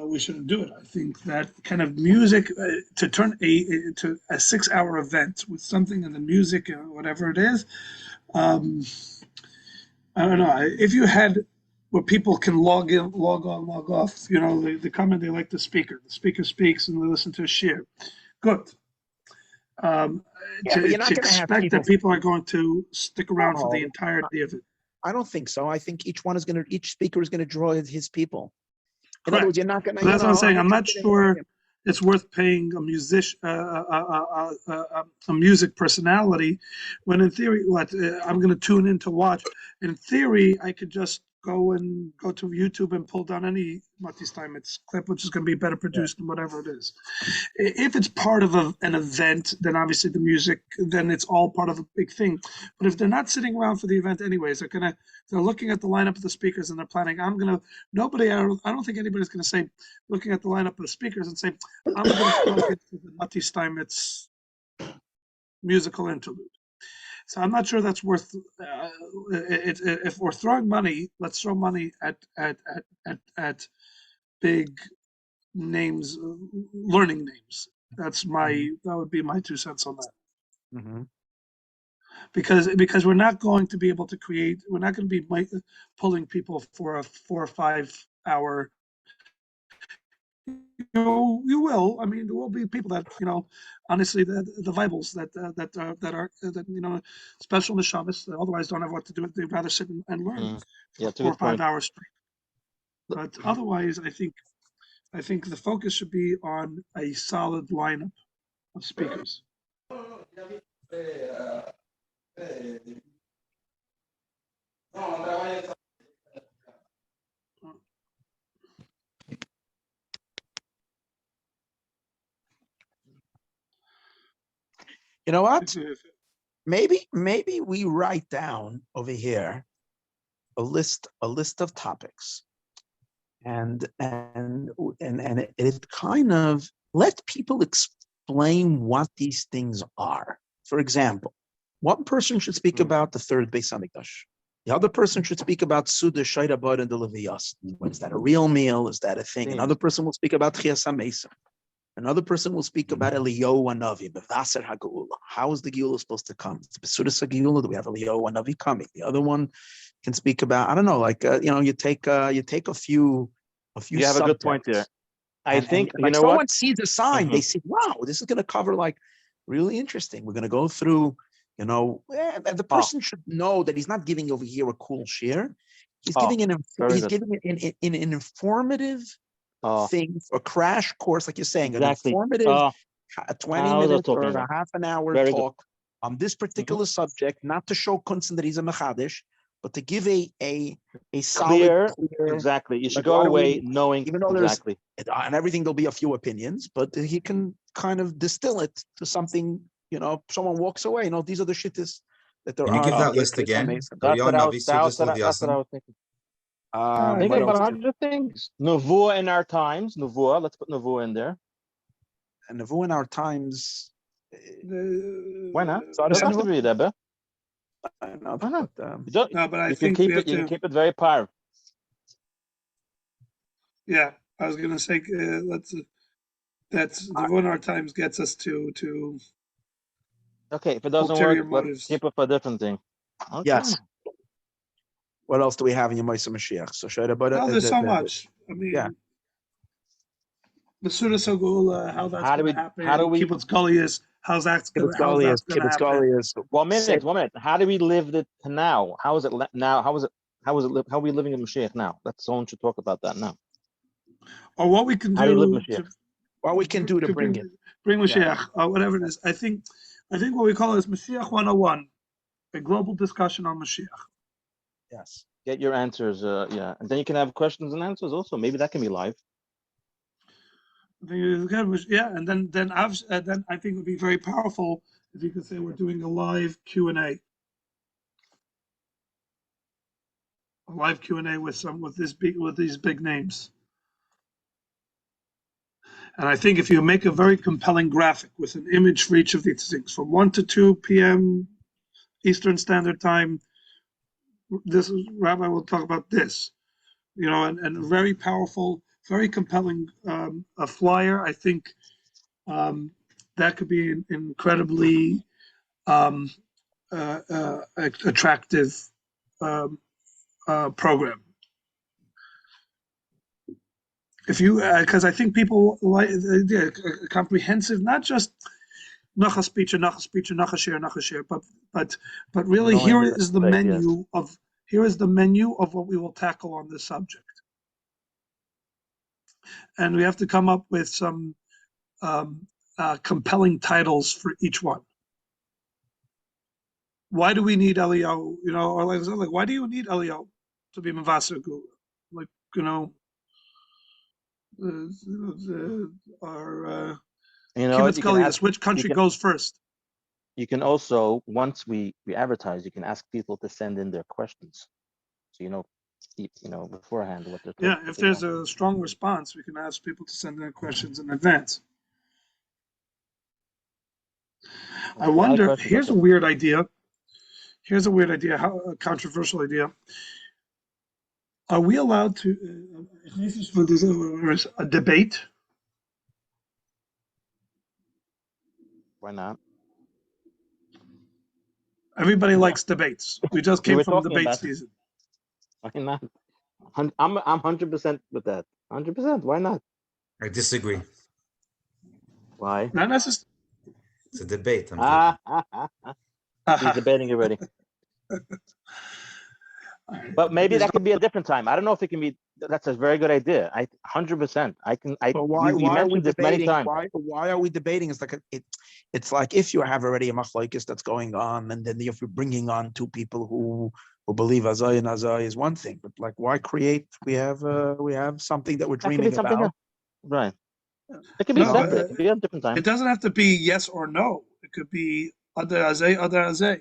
we shouldn't do it. I think that kind of music to turn to a 6 hour event with something in the music and whatever it is. I don't know. If you had where people can log in, log on, log off, they come in, they like the speaker. The speaker speaks and they listen to a shir. Good. But you're not to gonna have expect that people are going to stick around for the No. entirety of it. I don't think so. I think each speaker is gonna draw his people. In Correct. other words, you're not gonna. That's what I'm saying. I'm not interested in- sure it's worth paying a music personality when in theory, I'm going to tune in to watch. In theory, I could just go to YouTube and pull down any Mati Steinmetz clip, which is going to be better produced than whatever it is. If it's part of an event, then obviously the music, then it's all part of a big thing. But if they're not sitting around for the event anyways, they're looking at the lineup of the speakers and they're planning. I don't think anybody's going to say, looking at the lineup of the speakers and say, I'm going to plug it to the Mati Steinmetz musical interlude. So I'm not sure that's worth. If we're throwing money, let's throw money at big names, learning names. That would be my 2 cents on that. Mm-hmm. Because we're not going to be able to create. We're not going to be pulling people for a 4 or 5 hour. You will. I mean, there will be people that honestly, the Bibles that are special neshamas that otherwise don't have what to do. They'd rather sit and learn for 4 or 5 hours straight. But otherwise, I think the focus should be on a solid lineup of speakers. You know what? Maybe we write down over here a list of topics, and it kind of let people explain what these things are. For example, one person should speak about the third Beis Hamikdash. The other person should speak about Suda Shaita Bar and the Levias. Is that a real meal? Is that a thing? Another person will speak about Chias HaMesa. Another person will speak about Eliyahu Hanavi, Bevaser HaGeula. How is the Geula supposed to come? It's Besudas HaGeula. Do we have Eliyahu Hanavi coming? The other one can speak about, I don't know, like you take a few. You have a good point there. I think you know someone what? sees a sign, they see, wow, this is going to cover like really interesting. We're going to go through, the person should know that he's not giving over here a cool share. He's giving an informative thing, a crash course, like you're saying, exactly. an informative 20 minutes or a half an hour talk on this particular subject, not to show Kunsten that he's a Mechadish, but to give a solid, clear, exactly. You should like, go why do away we- knowing even though exactly. on everything there'll be a few opinions, but he can kind of distill it to something, someone walks away, these are the shittas that there Can you are. give that in list Beis again? HaMesim. That's what I was thinking. Think What about else? 100 things. Nevuah in our times. Nevuah. Let's put Nevuah in there. And Nevuah in our times. Why not? So Doesn't have to be Rebbe. I know, Why not? but, No, but I You can think keep we have it. You can to. keep it very par. Yeah, I was gonna say that's the one our times gets us to Okay, if it doesn't ulterior work, let's motives. keep it for a different thing. Okay. yes. What else do we have in Yemaisa Mashiach? So No, there's so much. I mean, yeah. Masura Sagula, how that's How do going to we- happen. how do we- Kibbutz Goliath, how's that's going to happen. One minute. How do we live it to now? How is it now? How is it? How are we living in Mashiach now? Someone should talk about that now. Or what we can How do you live do Mashiach? What we can do to bring it. Bring Mashiach, whatever it is. I think what we call is Mashiach 101, a global discussion on Mashiach. Yes. Get your answers, yeah, and then you can have questions and answers also. Maybe that can be live. Yeah, and then I think it would be very powerful if you could say we're doing a live Q&A. A live Q&A with these big names. And I think if you make a very compelling graphic with an image for each of these things, from 1 to 2 p.m. Eastern Standard Time, this Rabbi will talk about this, and a very powerful, very compelling a flyer. I think that could be an incredibly attractive program. If you, because I think people like comprehensive, not just nacha speech and nacha share, but really here is the menu of what we will tackle on this subject, and we have to come up with some compelling titles for each one. Why do we need Eliyahu? Or like why do you need Eliyahu to be Mavaser Gula? Like, our Kibbutz Goliath, which country goes first? You can also, once we advertise, you can ask people to send in their questions, so beforehand what they're talking. Yeah, if there's a strong response, we can ask people to send in questions in advance. I wonder. Here's a weird idea. How a controversial idea. Are we allowed to a debate? Why not? Everybody likes debates. We just came from debate season. Why not? I'm 100% with that. 100%. Why not? I disagree. Why? Not necessarily. It's a debate. He's debating already. But maybe that could be a different time. I don't know if it can be. That's a very good idea. 100%. Why are we this many debating? times. Why are we debating? It's like if you have already a machlokes that's going on, and then if you're bringing on two people who believe Azai and Azai is one thing, but like why create? We have something that we're dreaming about. Else. Right. It could be separate. It could be a different time. It doesn't have to be yes or no. It could be other azay.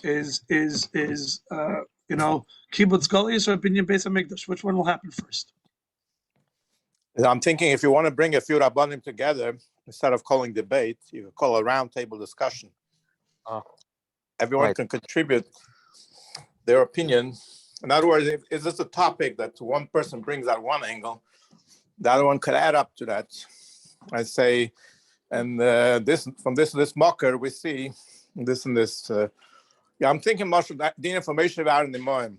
Is Kibbutz Goliath or Binyan Beis HaMikdash? Which one will happen first? I'm thinking if you want to bring a few Rabbanim together, instead of calling debate, you could call a roundtable discussion. Everyone can contribute their opinion. In other words, if this a topic that one person brings at one angle, the other one could add up to that. I say, and this mocker we see this and this. I'm thinking much of that, the information about in the Moim.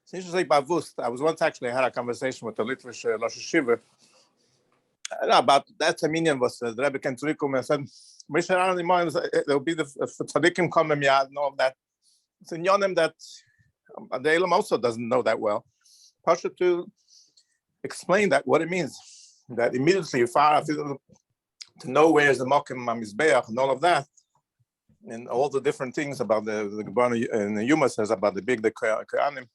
It's interesting about Vust. I was once actually had a conversation with the Litvish Rosh Hashiva about that Armenian was the Rebbe came to Rikum and said, Misha around the Moim, there will be the Tzadikim coming, yeah, and all of that. It's in Yonim that the Elam also doesn't know that well. Pasha to explain that, what it means. That immediately you fire to know where is the Mokim Mizbeach and all of that. and all the different things about the Gebana and the Yuma says about the big Kohanim,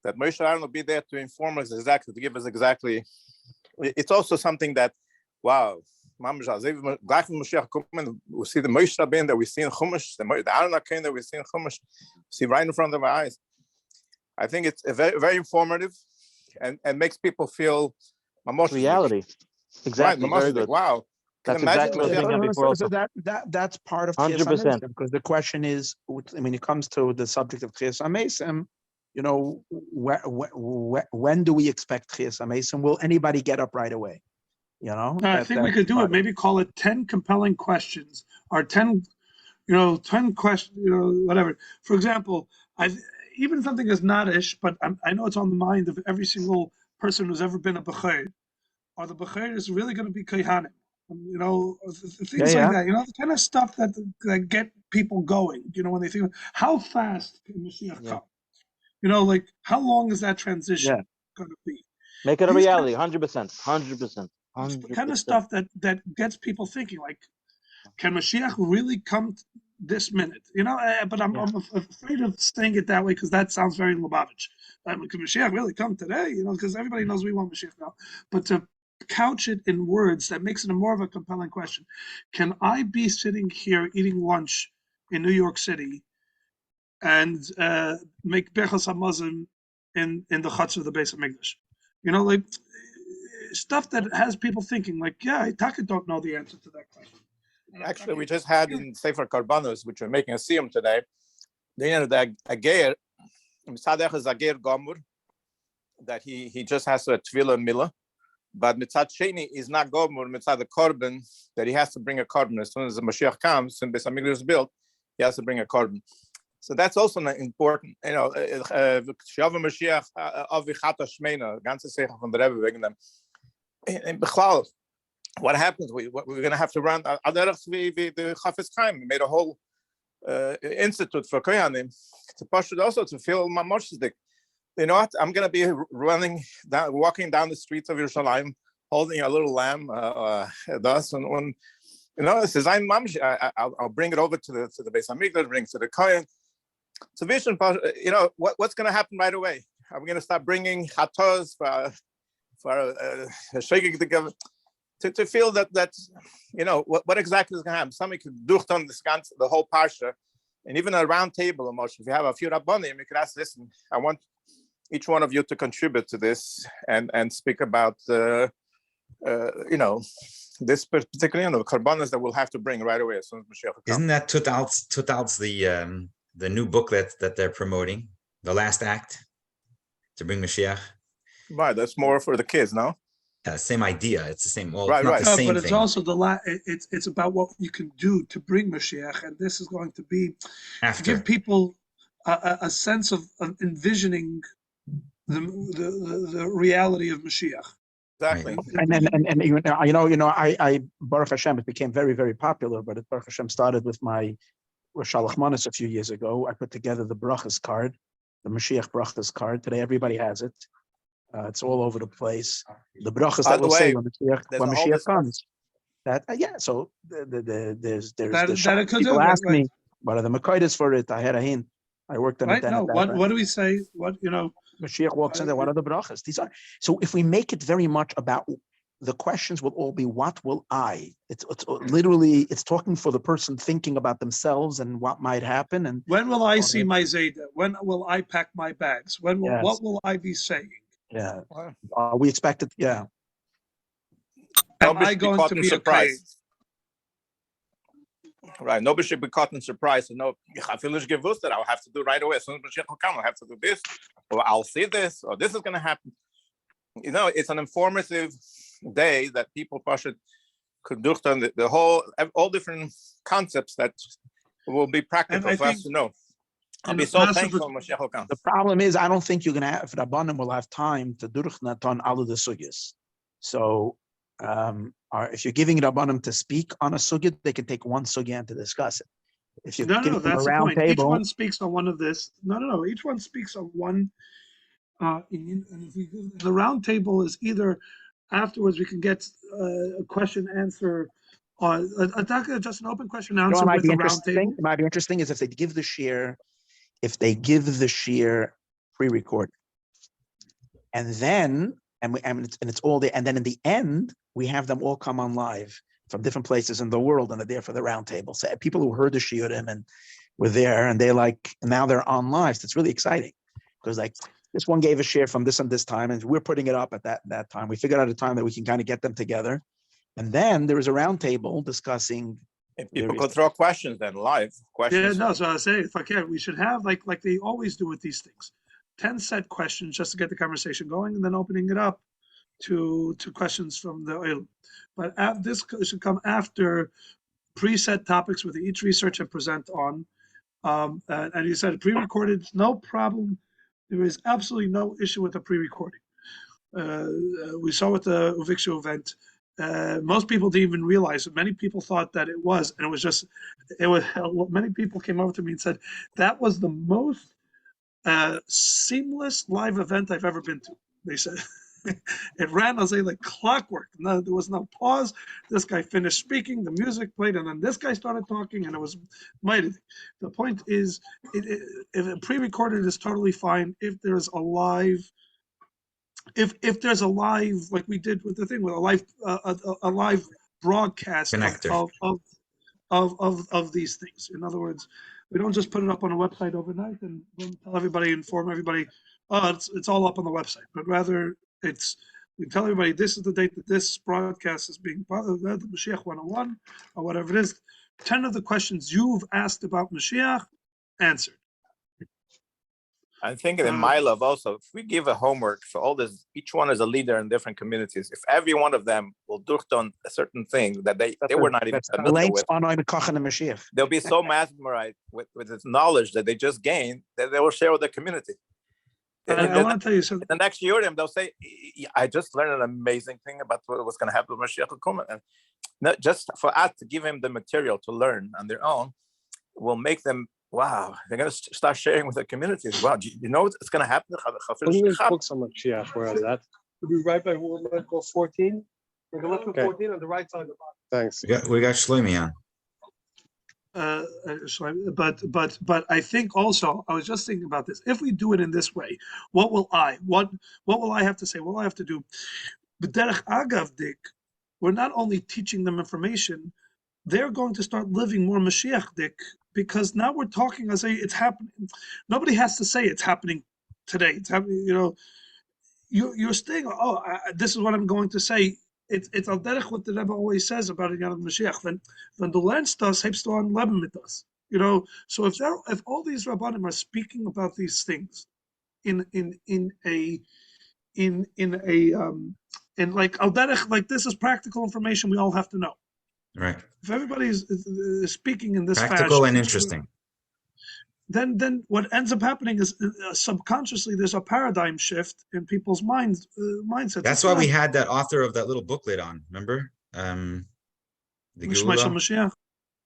that Moshe Aaron will be there to inform us exactly, to give us exactly. It's also something that, wow, we see the Moshe Rabbeinu that we see in Chumash, the Aaron HaKohen that we see in Chumash, see right in front of our eyes. I think it's very, very informative and makes people feel reality. Exactly. Right, very good. Wow. That's exactly what I was thinking of before also. That's part of 100%. Because the question is, when it comes to the subject of Chiyas HaMesim, you know, when do we expect Chiyas HaMesim? Will anybody get up right away? You know, I think we could do it. Maybe call it 10 compelling questions or 10 questions, whatever. For example, even something as not-ish, but I know it's on the mind of every single person who's ever been a B'chair. Are the B'chair is really going to be Kohanim? Things like that. The kind of stuff that get people going. When they think, how fast can Mashiach come? Like how long is that transition going to be? Make it a reality. 100%. 100%. Kind of stuff that gets people thinking, like, can Mashiach really come this minute? But I'm afraid of saying it that way because that sounds very Lubavitch. Can Mashiach really come today? Because everybody knows we want Mashiach now. But to couch it in words that makes it more of a compelling question. Can I be sitting here eating lunch in New York City and make Berchas HaMazon in the Chutz of the Beis HaMikdash? Like stuff that has people thinking, like, I don't know the answer to that question. Actually, we just had in Sefer Karbanos, which we're making a siyum today, the end of the Ager, Mitzadech is Ager Gomur, that he just has a Tvila Mila, but Mitzad Sheni is not Gomur, Mitzad the Korban, that he has to bring a Korban. As soon as the Mashiach comes, and Beis HaMikdash is built, he has to bring a Korban. So that's also important. Shava Mashiach, Avi Chata Shmeina, ganze Sefer von der Rebbe wegen dem. And Bechlal, what happens? We're going to have to run. The Chafetz Chaim made a whole institute for Kohanim to push it also to feel Mamoshidik. You know what? I'm going to be walking down the streets of Yerushalayim, holding a little lamb. Thus, and when it says I'll bring it over to the Beis HaMikdash, bring it to the Kohen. So vision, what's going to happen right away? Are we going to start bringing chatos for to feel that what exactly is going to happen? Somebody could do on the whole parsha, and even a round table emotion. If you have a few rabbanim, you could ask, listen, I want each one of you to contribute to this and speak about this particularly the karbanas that we'll have to bring right away as soon as Mashiach comes. Isn't that Tutal's the new booklet that they're promoting, the last act to bring Mashiach? Right, that's more for the kids, no? Yeah, same idea. It's the same. Well, right, it's not right. the same but it's thing. also it's about what you can do to bring Mashiach, and this is going to be After. to give people a sense of envisioning the reality of Mashiach. Exactly. And I Baruch Hashem, it became very, very popular, but Baruch Hashem started with my Rosh Hashanah a few years ago. I put together the brachas card, the Mashiach brachas card. Today, everybody has it. It's all over the place. The brachas that will say when Mashiach comes. So there's people ask me, what are the Makaidas for it? I had a hint. I worked on it then. No, what do we say? Mashiach walks in there. What are the brachas? These are so. If we make it very much about the questions, will all be what will I? It's literally it's talking for the person thinking about themselves and what might happen. And when will I see my Zayda? When will I pack my bags? What will I be saying? Yeah, we expect it. Yeah. Am I going to be surprised? Right. Nobody should be caught in surprise. No, I feel that I'll have to do right away. As soon as Mashiach will come, I'll have to do this, or I'll see this, or this is going to happen. It's an informative day that people could do on the whole, all different concepts that will be practical for us to know. I'll be so thankful when Mashiach will come. The problem is, I don't think you're going to have, Rabbanim will have time to durchnat on all of the sugyas. So, if you're giving Rabbanim to speak on a sugya, they can take one sugya and to discuss it. If you're giving them a round table, each one speaks on one of this. No. Each one speaks on one. And if the round table is either afterwards we can get a question answer Just an open question You know answer what might with be a interesting? roundtable. It might be interesting is if they give the shear pre-recorded. And then, and it's all there. And then in the end, we have them all come on live from different places in the world, and they're there for the roundtable. So people who heard the shiurim and were there, and they're like, now they're on live. So it's really exciting because like this one gave a share from this and this time, and we're putting it up at that time. We figured out a time that we can kind of get them together, and then there is a roundtable discussing. And people could throw questions then live. Questions. Yeah, no. So I say, if I can, we should have like they always do with these things, 10 set questions just to get the conversation going, and then opening it up to questions from the oil. But this should come after preset topics with each research and present on. And you said pre-recorded, no problem. There is absolutely no issue with the pre-recording. We saw with the Uvikshu event. Most people didn't even realize it. Many people thought that it was, and many people came over to me and said that was the most seamless live event I've ever been to. They said it ran, I'll say, like clockwork. No, there was no pause. This guy finished speaking, the music played, and then this guy started talking, and it was mighty. The point is, if a pre-recorded is totally fine. If there's a live, if there's a live, like we did with the thing, with a live broadcast of these things. In other words, we don't just put it up on a website overnight and tell everybody, inform everybody, oh, it's all up on the website. But rather, we tell everybody this is the date that this broadcast is being part of the Mashiach 101 or whatever it is. 10 of the questions you've asked about Mashiach answered. I'm thinking in my love also, if we give a homework for all this, each one is a leader in different communities. If every one of them will do on a certain thing that they were not even familiar with, they'll be so mesmerized with this knowledge that they just gained that they will share with the community. I want to tell you something. The next year, they'll say, I just learned an amazing thing about what was going to happen with Mashiach Kuman. And not just for us to give him the material to learn on their own, will make them, wow, they're going to start sharing with the communities. Wow, do you know what's going to happen? Books on Mashiach, where is that? We'll be right by Michael 14. We're going to look at 14 on the right side of the box. Thanks. We got Shlomi on. But I think also, I was just thinking about this. If we do it in this way, what will I have to say? What will I have to do? B'derech agav dik, we're not only teaching them information, they're going to start living more Mashiach dik, because now we're talking, I say it's happening. Nobody has to say it's happening today. It's happening, you're staying, this is what I'm going to say. It's al derech what the Rebbe always says about Inyan Mashiach. When du lernst das, hebst du an Leben mit das. So if all these Rabbanim are speaking about these things in like al derech, like this is practical information we all have to know. Right. If everybody is speaking in this practical fashion, and interesting, then what ends up happening is subconsciously there's a paradigm shift in people's mindsets. That's why we had that author of that little booklet on. Remember, the Geula?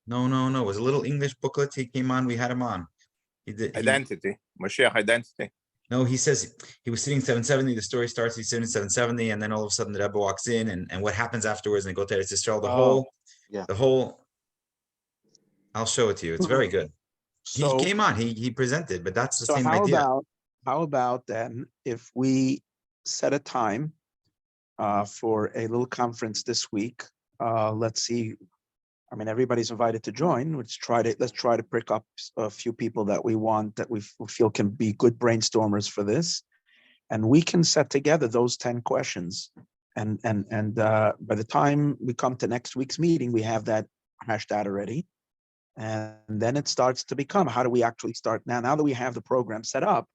No. It was a little English booklet. He came on. We had him on. Identity, Mashiach identity. No, he says he was sitting 770. The story starts. He's sitting 770, and then all of a sudden the Rebbe walks in, and what happens afterwards? And they go to Eretz Yisrael. The whole. I'll show it to you. It's very good. So, he came on. He presented, but that's the same idea. How about then if we set a time for a little conference this week? Let's see. I mean, everybody's invited to join. Let's try to pick up a few people that we want, that we feel can be good brainstormers for this, and we can set together those 10 questions. And by the time we come to next week's meeting, we have that hashed out already. And then it starts to become, how do we actually start now? Now that we have the program set up,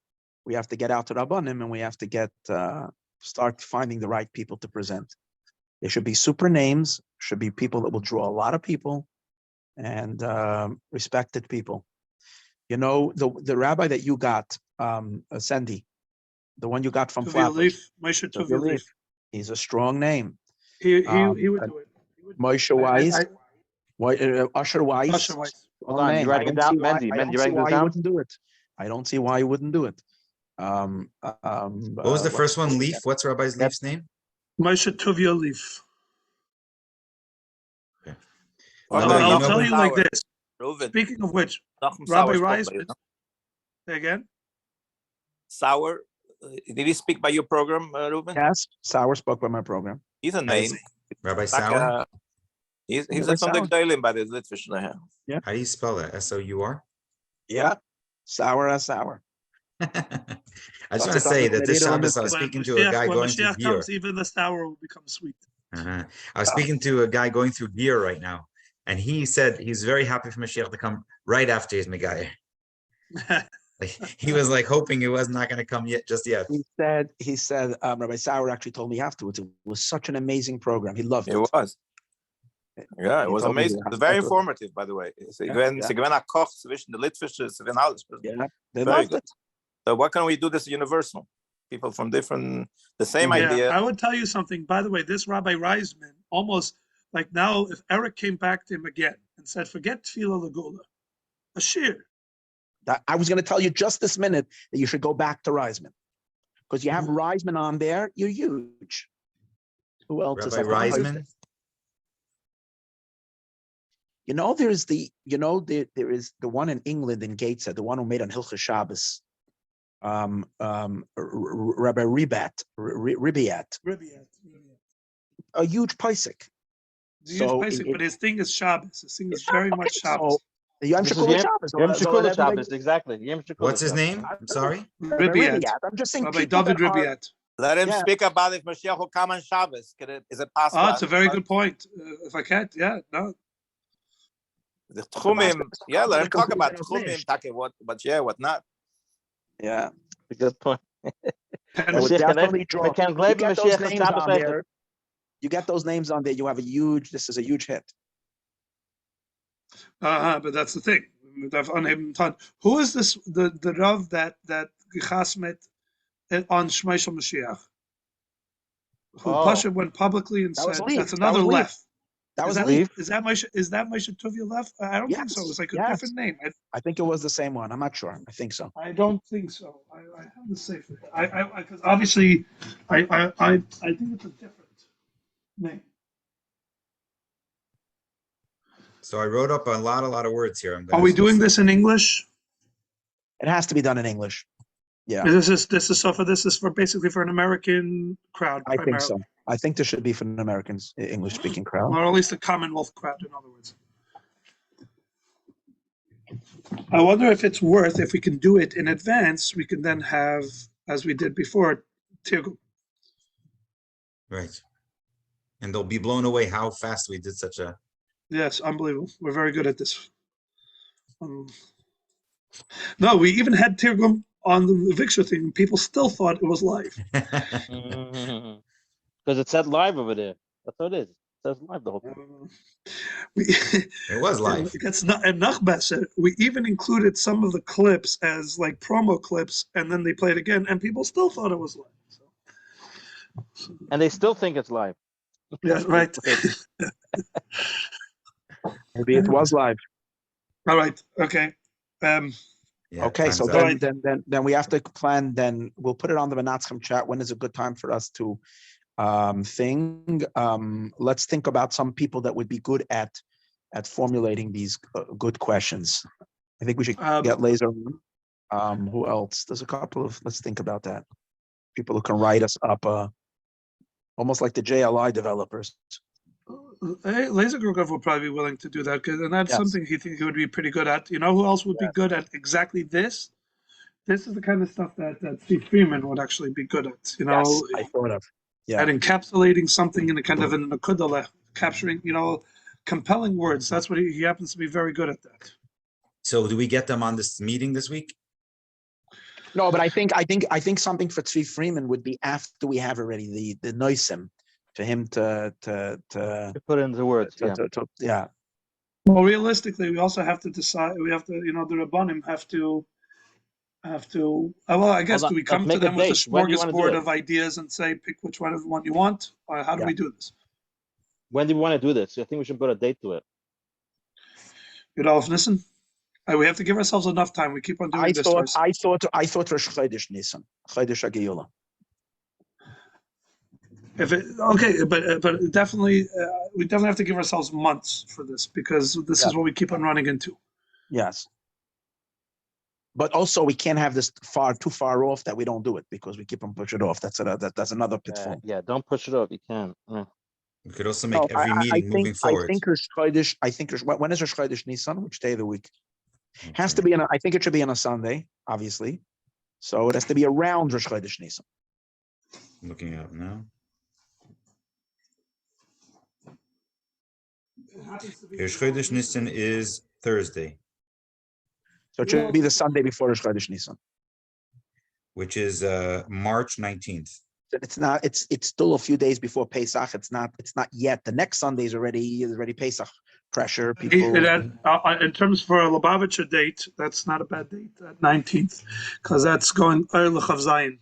we have to get out to Rabbanim and we have to start finding the right people to present. There should be super names, should be people that will draw a lot of people, and respected people. The rabbi that you got, Sandy, the one you got from Flatbush, he's a strong name. He would do it. Moshe Weiss. Usher Weiss. Hold on, you writing it down, Mendy? Mendy, you writing this down? I don't see why he wouldn't do it. What was the first one? Leaf. What's Rabbi's Leaf's name? Moshe Tovia Leaf. Okay. I'll tell you like this. Reuven, Speaking of which, Nachum Rabbi Sauer spoke by you, Reisman, no? say again? Sauer, did he speak by your program, Reuven? Yes, Sauer spoke by my program. He's a name. Rabbi Like, Sauer? he's Rabbi a something Sauer. Gdolim by the Litvish. How do you spell that? S-O-U-R? Yeah, Sauer as Sauer. I just want to say that this Shabbos I was speaking to a guy When going through Mashiach gear. comes, even the sour will become sweet. I was speaking to a guy going through gear right now, and he said he's very happy for Mashiach to come right after his Megayah. Like, he was like hoping it was not going to come yet, just yet. He said, Rabbi Sauer actually told me afterwards, it was such an amazing program. He loved it. It was. Yeah, it He was told me amazing. that. It was very informative, by the way. Sie gewinnen a Koch zwischen the Litvisches, sie gewinnen alles. Yeah, they Very loved good. it. So why can't we do this universal? People from different, the same idea. I would tell you something. By the way, this Rabbi Reisman, almost like now, if Eric came back to him again and said, forget Tefillah Lagula, a shir. I was going to tell you just this minute that you should go back to Reisman. Because you have Reisman on there, you're huge. Who else is Rabbi up there? Reisman? You know, there is the one in England in Gateshead, the one who made on Hilchah Shabbos. Rabbi Ribiat, a huge Paisik. But his thing is Shabbos. His thing is very much Shabbos. Yom Shekulah Shabbos. Yom Shekulah Shabbos, exactly. Yom Shekulah What's his Shabbos. name? I'm sorry. Ribiat. I'm just saying. Rabbi David Ribiat. Let him speak about if Mashiach will come on Shabbos. Is it possible? Oh, it's a very good point. If I can't, no. The Tchumim, let him talk about Tchumim, what not. Yeah, a good point. You get those names on there, you have this is a huge hit. But that's the thing. Who is this, the Rav that Gichasmet on Shmeishal Mashiach? Who Pasha went publicly and said, that's another left. That was Leaf. Is that Moshe Tuvia left? I don't think so. It was like a different name. I think it was the same one. I'm not sure. I think so. I don't think so. I have the safe. Because obviously, I think it's a different name. So I wrote up a lot of words here. Are we doing this in English? It has to be done in English. Yeah. This is for basically for an American crowd. I think so. I think this should be for an American English speaking crowd. Or at least a Commonwealth crowd, in other words. I wonder if it's worth, if we can do it in advance, we can then have, as we did before, Tirgum. Right. And they'll be blown away how fast we did such a... Yes, unbelievable. We're very good at this. No, we even had Tirgum on the Viksha thing. People still thought it was live. Because it said live over there. That's what it is. It says live the whole time. It was live. We even included some of the clips as like promo clips, and then they played again, and people still thought it was live. So. And they still think it's live. Yeah, right. Maybe it was live. All right. Okay. Okay, so then we have to plan. Then we'll put it on the Minatzchim chat. When is a good time for us to let's think about some people that would be good at formulating these good questions. I think we should get Laser. Who else? There's a couple of. Let's think about that. People who can write us up, almost like the JLI developers. Laser Grugov will probably be willing to do that, and that's something he thinks he would be pretty good at. You know who else would be good at exactly this? This is the kind of stuff that Steve Freeman would actually be good at. You know, I thought of. At encapsulating something in a kind of an akudale, capturing, compelling words. That's what he happens to be very good at that. So do we get them on this meeting this week? No, but I think something for Tzvi Freeman would be after we have already the noisim for him to put in the words. Yeah. Well, realistically, we also have to decide. We have to, the Rabbanim have to. Well, I guess do we come to them with a smorgasbord of ideas and say pick which one you want, or how do we do this? When do we want to do this? I think we should put a date to it. Listen, we have to give ourselves enough time. We keep on doing this. I thought Rosh Chodesh Nisan, Chodesh HaGeula. If it, okay, but definitely, we definitely have to give ourselves months for this because this is what we keep on running into. Yes. But also, we can't have this too far off that we don't do it because we keep on pushing it off. That's another pitfall. Yeah, don't push it off. You can. We could also make every meeting moving forward. I think when is Rosh Chodesh Nisan? Which day of the week? Has to be I think it should be on a Sunday, obviously. So it has to be around Rosh Chodesh Nisan. Looking up now. Rosh Chodesh Nisan is Thursday. So it should be the Sunday before Rosh Chodesh Nisan, which is March 19th. It's not. It's still a few days before Pesach. It's not yet. The next Sunday is already Pesach. Pressure people. In terms for a Lubavitcher date, that's not a bad date. That 19th, because that's going Earl of Zion.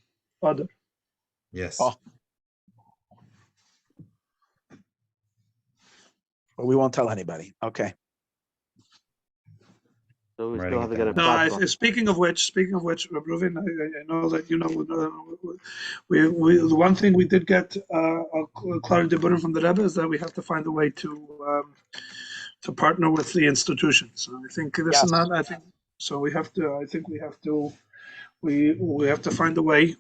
Yes. Oh. But we won't tell anybody. Okay. So we still have to get it. No, speaking of which, Reuven, I know that you know we the one thing we did get a clear deburim from the Rebbe is that we have to find a way to partner with the institutions. I think this is not. I think so. We have to. I think we have to. We have to find a way.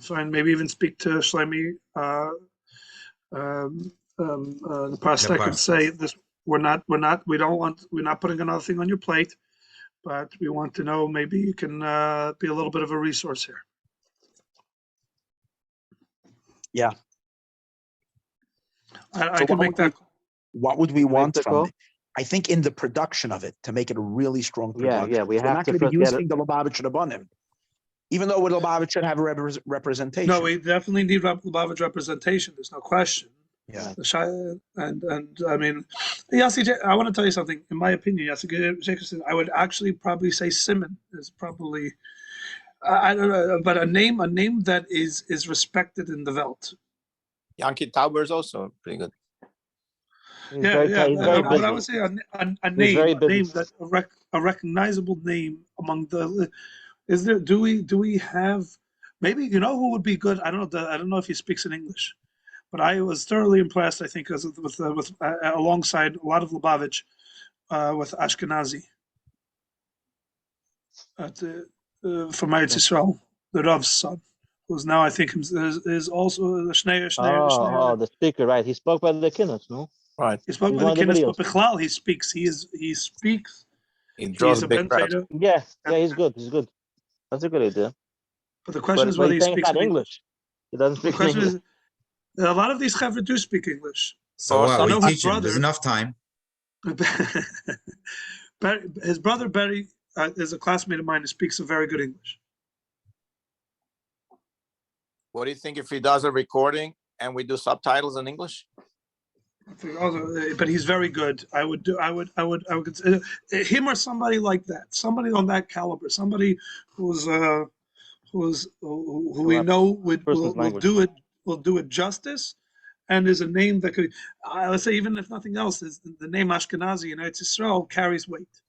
Find maybe even speak to Shlomi the pastor and say this. We're not putting another thing on your plate. But we want to know, maybe you can be a little bit of a resource here. Yeah. I can make that. What would we want from it? I think in the production of it, to make it a really strong production. Yeah, we're not going to be using the Lubavitch Rabbanim. Even though Lubavitch should have a representation. No, we definitely need Lubavitch representation. There's no question. Yeah. And I mean, Yossi, I want to tell you something. In my opinion, Yossi Jacobson, I would actually probably say Simon is probably, I don't know, but a name that is respected in the Welt. Yankee Tauber is also pretty good. But I would say a name that a recognizable name among the. Is there? Do we have? Maybe who would be good. I don't know if he speaks in English. But I was thoroughly impressed, I think, with alongside a lot of Lubavitch with Ashkenazi from Eretz Yisrael, the Rav's son, who's now, I think, is also the Schneier. Oh, the speaker, right? He spoke by the Kinnis, no? Right. He spoke by the Kinnis, but Bechlal, he speaks. He speaks. He draws a big crowd. Yeah, he's good. That's a good idea. But the question is whether he speaks in English. He doesn't speak. The question is. A lot of these chevra do speak English. So we teach him. There's enough time. His brother Barry is a classmate of mine who speaks a very good English. What do you think if he does a recording and we do subtitles in English? But he's very good. I would consider him or somebody like that. Somebody on that caliber. Somebody who we know will do it. Will do it justice, and is a name that could, let's say, even if nothing else, is the name Ashkenazi in Eretz Yisrael carries weight.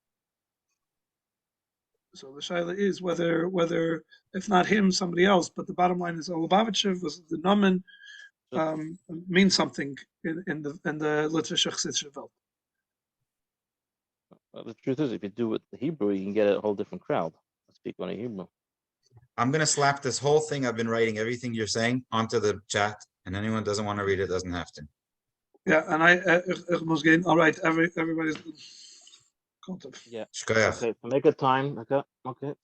So the shaila is whether if not him, somebody else. But the bottom line is Lubavitcher was the nomen means something in the Litvish Chassidische Welt. Well, the truth is, if you do it the Hebrew, you can get a whole different crowd. Speak only Hebrew. I'm going to slap this whole thing I've been writing, everything you're saying, onto the chat, and anyone doesn't want to read it doesn't have to. Yeah, and I must gain. All right, everybody's. Yeah. Okay, make a time. Okay.